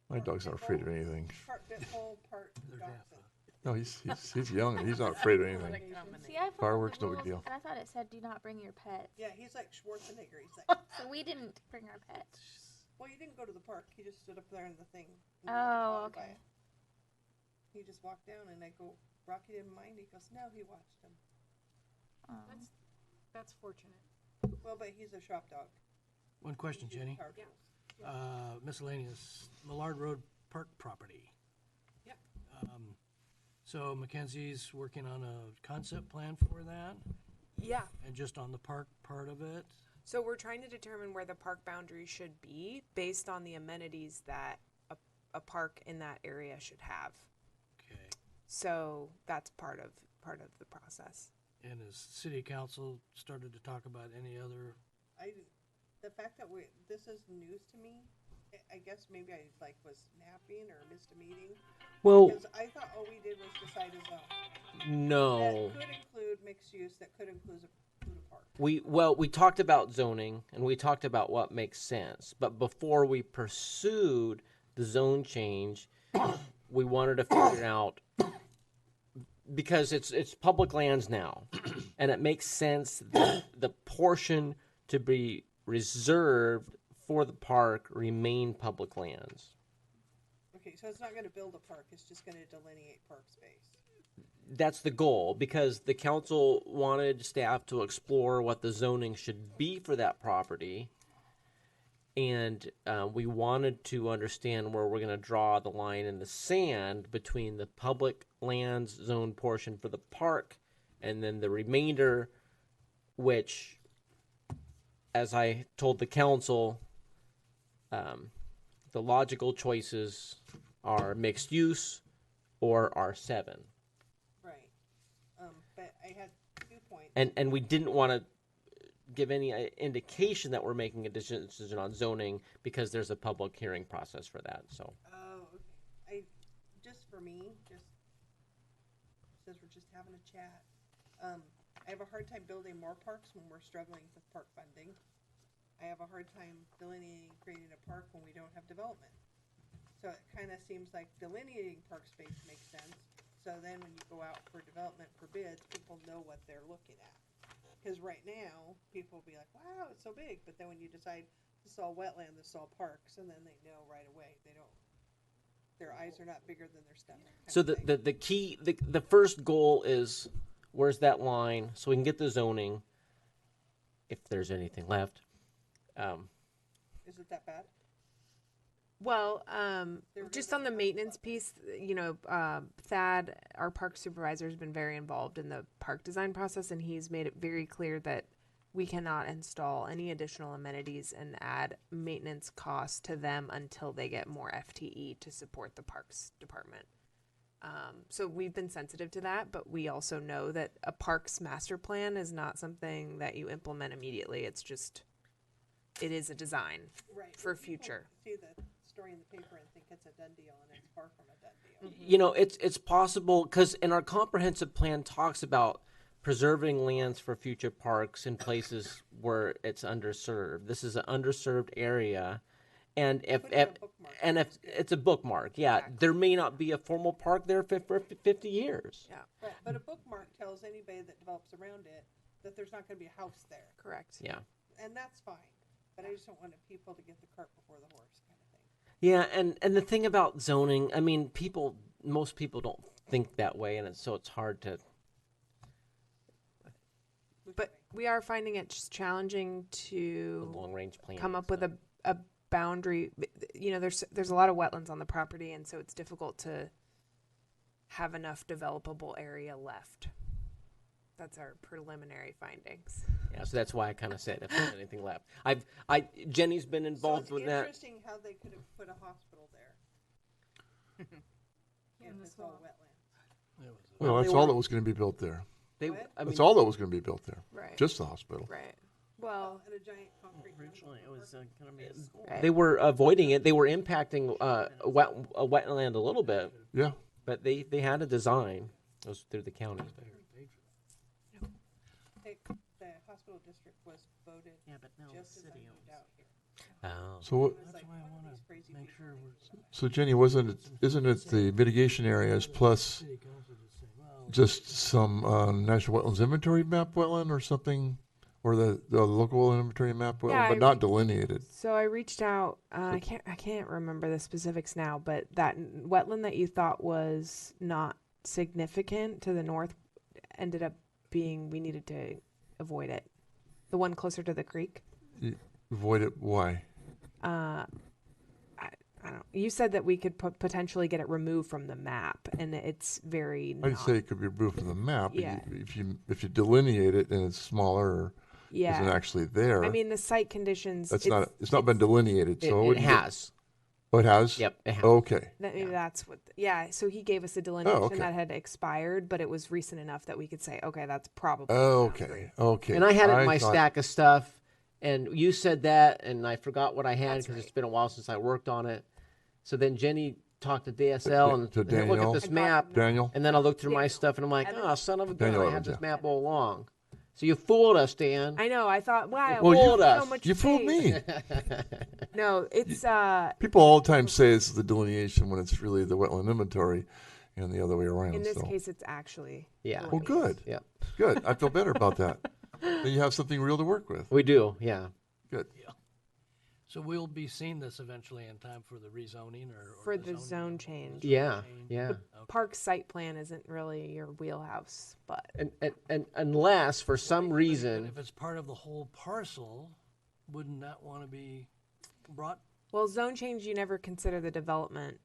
My dog's not afraid of anything. part pit bull, part They're dachshund. No, he's young and he's not afraid of anything. See, I followed Fireworks, the no big rules deal. 'cause I thought it said do not bring your pets. Yeah, he's like Schwarzenegger. He's like, So we didn't bring our pets. well, you didn't go to the park. He just stood up there in the thing. and Oh, walked by okay. it. He just walked down and I go, Rocky didn't mind. He goes, no, he watched him. That's fortunate. Well, but he's a shop dog. One question, He's used Jenny. power tools. Miscellaneous, Millard Road Park property. Yep. So Mackenzie's working on a concept plan for that, Yeah. and just on the park part of it. So we're trying to determine where the park boundary should be based on the amenities that a park in that area should have. Okay. So that's part of the process. And has city council started to talk about any other, The fact that this is news to me, I guess maybe I was napping or missed a meeting. Well, Because I thought all we did was decide a zone. no. That could include mixed use, that could include a park. We talked about zoning and we talked about what makes sense. But before we pursued the zone change, we wanted to figure out, because it's public lands now, and it makes sense that the portion to be reserved for the park remain public lands. Okay, so it's not gonna build a park, it's just gonna delineate park space. That's the goal, because the council wanted staff to explore what the zoning should be for that property. And we wanted to understand where we're going to draw the line in the sand between the public lands zone portion for the park and then the remainder, which, as I told the council, the logical choices are mixed use or R7. Right. But I had 2 points. And we didn't want to give any indication that we're making a decision on zoning because there's a public hearing process for that. So Oh, okay. Just for me, just since we're just having a chat, I have a hard time building more parks when we're struggling with park funding. I have a hard time delineating, creating a park when we don't have development. So it kind of seems like delineating park space makes sense. So then when you go out for development for bids, people know what they're looking at. Because right now, people will be like, wow, it's so big. But then when you decide this is all wetland, this is all parks, and then they know right away. They don't, their eyes are not bigger than their stomach. So the key, the first goal is, where's that line, so we can get the zoning, if there's anything left. Is it that bad? Well, They're just really on the not maintenance about piece, you know, Thad, our park supervisor, has been very involved in the park design process, and he's made it very clear that we cannot install any additional amenities and add maintenance costs to them until they get more FTE to support the parks department. So we've been sensitive to that, but we also know that a parks master plan is not something that you implement immediately. It's just, it is a design Right. for Well, people future. See the story in the paper and think it's a done deal, and it's far from a done deal. You know, it's possible, because in our comprehensive plan talks about preserving lands for future parks in places where it's underserved. This is an underserved area, and if Put in a bookmark, that's good. it's a bookmark, yeah, Exactly. there may not be a formal park there for 50 years. Yeah, Right, but a bookmark tells anybody that develops around it that there's not gonna be a house there, correct. Yeah. and that's fine. But I just don't want people to get the cart before the horse kind of thing. Yeah, and the thing about zoning, I mean, most people don't think that way, and it's hard to. Which But way? we are finding it just challenging to Long range plan. come up with a boundary. You know, there's a lot of wetlands on the property, and so it's difficult to have enough developable area left. That's our preliminary findings. Yeah, so that's why I kind of said if there's anything left. Jenny's been involved So with it's that. interesting how they could have put a hospital there. In the If it's all swamp. wetlands. It was Well, Well, that's they all were- that was going to be built there. They, What? I mean, That's all that was going to be built there. Right. Just the hospital. Right. Well, And a giant concrete. Originally, it was gonna be a school. right. they were avoiding it. They were impacting a wetland a little bit, Yeah. but they had a design. It was through the county. The hospital district was voted Yeah, but now the just as I city moved owns out here. Oh. So what, It was That's like, why I what are wanna these crazy make people sure thinking? so Jenny, isn't it the mitigation areas plus City council just say, well, just some National Wetlands Inventory map wetland or something? Or the local inventory map wetland, Yeah, but not delineated? So I reached out. I can't remember the specifics now, but that wetland that you thought was not significant to the north ended up being, we needed to avoid it. The one closer to the creek. Avoid it, why? I don't. You said that we could potentially get it removed from the map, and it's very. I'd not- say it could be removed from the map. But Yeah. if you delineate it and it's smaller or isn't Yeah. actually there, I mean, the site conditions. it's not been delineated, It, so it wouldn't has. Oh, it has? Yep, it has. Okay. Maybe that's what. Yeah. So he gave us a delineation okay. that had expired, but it was recent enough that we could say, okay, that's probably. the Okay. boundary. Okay. And I had it in my thought- stack of stuff, and you said that, and I forgot what I had That's because it's right. been a while since I worked on it. So then Jenny talked to DSL and To "Here, look Danielle. at this I got map, the Daniel? and then I looked through my Daniel. stuff, and I'm like, And oh, son of a gun, Daniel I had Evans, this yeah. map all along. So you fooled us, Dan. I know. I thought, wow, Well, you fooled have so us. much You fooled faith. me. No, it's People all the time say it's the delineation when it's really the wetland inventory and the other way around. in this so. case, it's actually. Yeah. Well, good. Yep. Good. I feel better about that. Then you have something real to work with. We do, yeah. Good. so we'll be seeing this eventually in time for the rezoning or For the zoning zone change. Yeah, yeah. Park site plan isn't really your wheelhouse, but And unless for some But reason, if it's part of the whole parcel, wouldn't that want to be brought? well, zone change you never consider the development.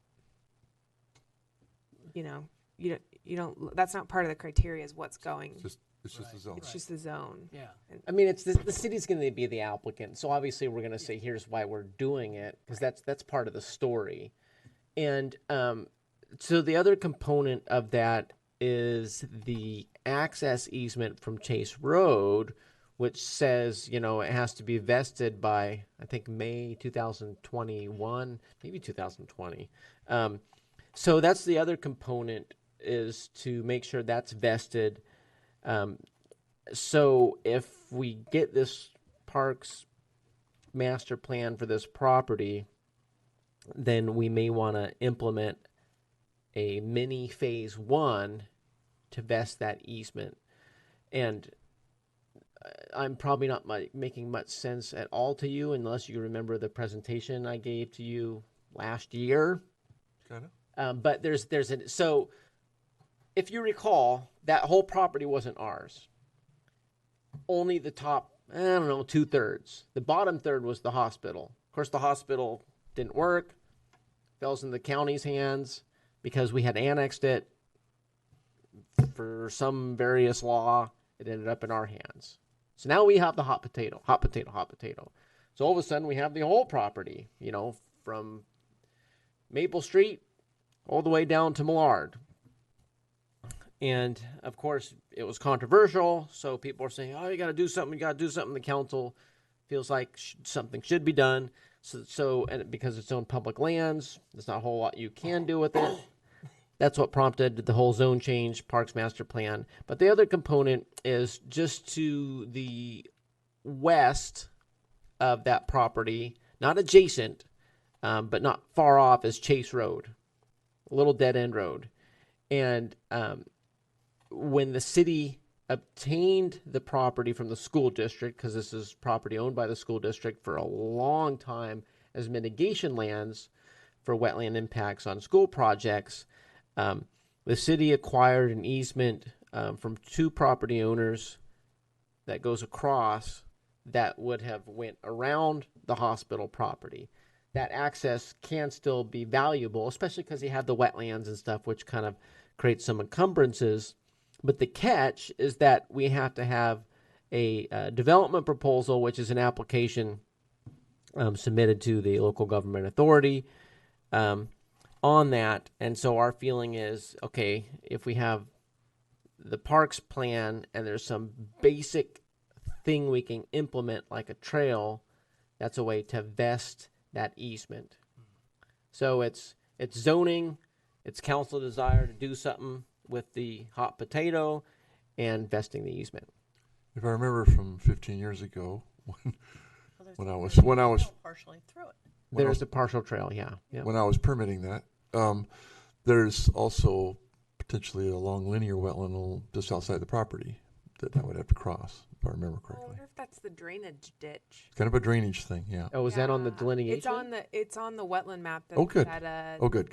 You know, you don't. That's not part of the criteria. Is what's going. It's just a zone. It's just the zone. Yeah. I mean, it's the city's going to be the applicant, so obviously we're going to say here's why we're doing it because that's part of the story, and so the other component of that is the access easement from Chase Road, which says it has to be vested by I think May 2021, maybe 2020. So that's the other component is to make sure that's vested. So if we get this parks master plan for this property, then we may want to implement a mini phase one to vest that easement. And I'm probably not making much sense at all to you unless you remember the presentation I gave to you last year. Kind of. But so if you recall, that whole property wasn't ours. Only the top, I don't know, 2/3. The bottom third was the hospital. Of course, the hospital didn't work, falls in the county's hands because we had annexed it for some various law. It ended up in our hands. So now we have the hot potato. So all of a sudden we have the whole property, from Maple Street all the way down to Millard. And of course it was controversial. So people are saying, oh, you got to do something. The council feels like something should be done. And because it's on public lands, there's not a whole lot you can do with it. That's what prompted the whole zone change, Parks Master Plan. But the other component is just to the west of that property, not adjacent, but not far off, is Chase Road, a little dead-end road. And when the city obtained the property from the school district, because this is property owned by the school district for a long time as mitigation lands for wetland impacts on school projects, the city acquired an easement from two property owners that goes across that would have went around the hospital property. That access can still be valuable, especially because you have the wetlands and stuff, which kind of creates some encumbrances. But the catch is that we have to have a development proposal, which is an application submitted to the local government authority on that. And so our feeling is, okay, if we have the parks plan and there's some basic thing we can implement like a trail, that's a way to vest that easement. So it's zoning, it's council desire to do something with the hot potato and vesting the easement. If I remember from 15 years ago, when I was partially through it. There's a partial trail, yeah. Yep. when I was permitting that, there's also potentially a long linear wetland just outside the property that I would have to cross, if I remember I correctly. wonder if that's the drainage ditch. Kind of a drainage thing, yeah. Oh, is that on the Yeah, delineation? It's on the wetland map that Oh, good. that Oh, good.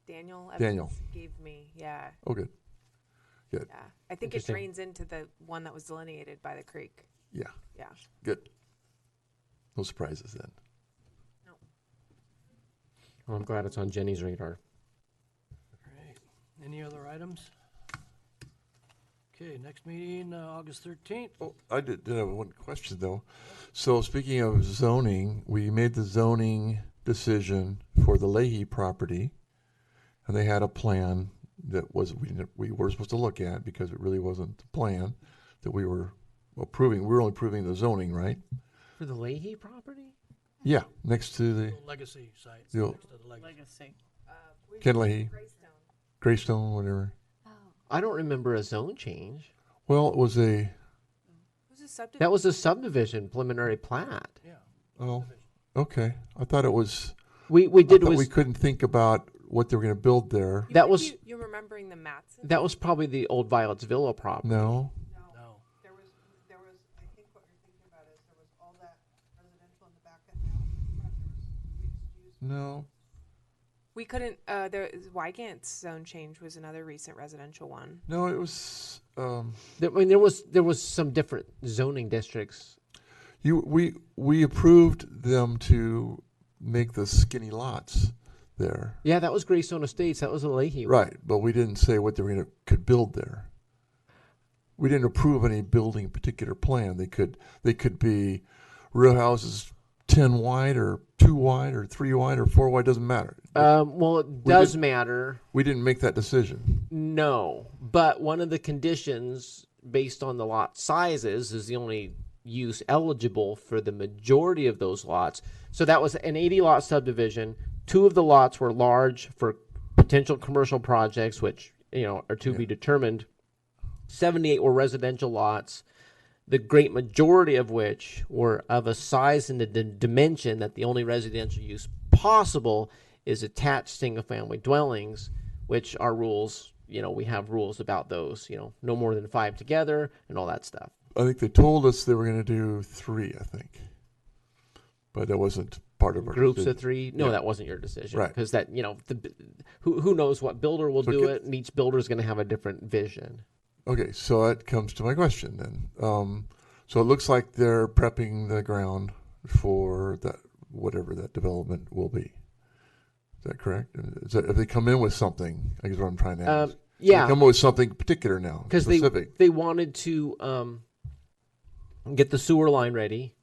Daniel Daniel. Evans gave me. Yeah. Oh, good. Yeah. I think it Interesting. drains into the one that was delineated by the creek. Yeah, Yeah. good. No surprises then. Well, I'm glad it's on Jenny's radar. Great. Any other items? Okay, next meeting, August 13th. Oh, I did have one question though. So speaking of zoning, we made the zoning decision for the Leahy property, and they had a plan that we were supposed to look at because it really wasn't the plan that we were approving. We were only approving the zoning, right? For the Leahy property? Yeah, next to the Legacy site. The old- next to the legacy. Legacy. Ken Leahy, Greystone, whatever. Oh, I don't remember a zone change. Well, it was a It was a subdivision. That was a subdivision preliminary plat. Yeah. oh, okay. I thought it was. We I did thought was we couldn't think about what they were going to build there. You that think was- you're remembering the Matson. that was probably the old Violet's Villa property. No. No. There was, I think what you're thinking about is there was all that residential in the back and now there was mixed use. No. We couldn't. Wygant's zone change was another recent residential one. No, it was. There was some different zoning districts. We approved them to make the skinny lots there. Yeah, that was Greystone Estates. That was a Leahy. one. Right, but we didn't say what they were could build there. We didn't approve any building particular plan. They could be row houses 10 wide or 2 wide or 3 wide or 4 wide, doesn't matter. Well, it does matter. We didn't make that decision. No, but one of the conditions based on the lot sizes is the only use eligible for the majority of those lots. So that was an 80 lot subdivision. 2 of the lots were large for potential commercial projects, which are to be determined 78 were residential lots, the great majority of which were of a size and a dimension that the only residential use possible is attached single-family dwellings, which are rules, we have rules about those, no more than 5 together and all that stuff. I think they told us they were going to do 3, I think. But that wasn't part of our Groups decision. of 3? No, Yeah. that wasn't your decision. Right. Because that, who knows what builder will So do get- it, and each builder is going to have a different vision. Okay, so that comes to my question then. So it looks like they're prepping the ground for that, whatever that development will be. Is that correct? If they come in with something, I guess what I'm trying to ask. Yeah. They come in with something particular now, Because specific. they wanted to get the sewer line ready,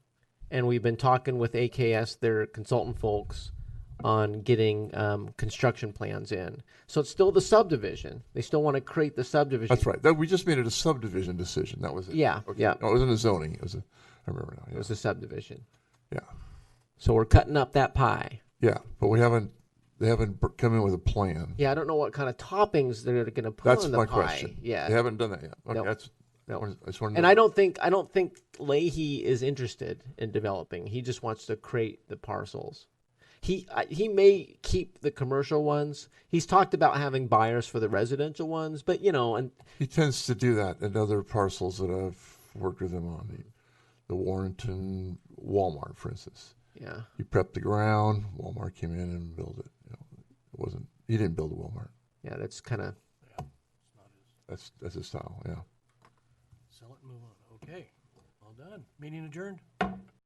and we've been talking with AKS, their consultant folks, on getting construction plans in. So it's still the subdivision. They still want to create the subdivision. That's right. We just made it a subdivision decision. That was it. Yeah, Okay. yeah. No, it wasn't a zoning. It was I remember now. It Yeah. was a subdivision. Yeah. So we're cutting up that pie. Yeah, but they haven't come in with a plan. Yeah, I don't know what kind of toppings they're going to put That's on the my pie. question. Yeah. They haven't done that yet. Okay, No. that's. No. I just wanted to And know. I don't think Leahy is interested in developing. He just wants to create the parcels. He may keep the commercial ones. He's talked about having buyers for the residential ones, but and He tends to do that in other parcels that I've worked with him on. The Warrenton Walmart, for instance. yeah. He prepped the ground. Walmart came in and built it. It wasn't. He didn't build a Walmart. Yeah, that's kind of That's his style. Yeah. Sell it and move on. Okay, all done. Meeting adjourned.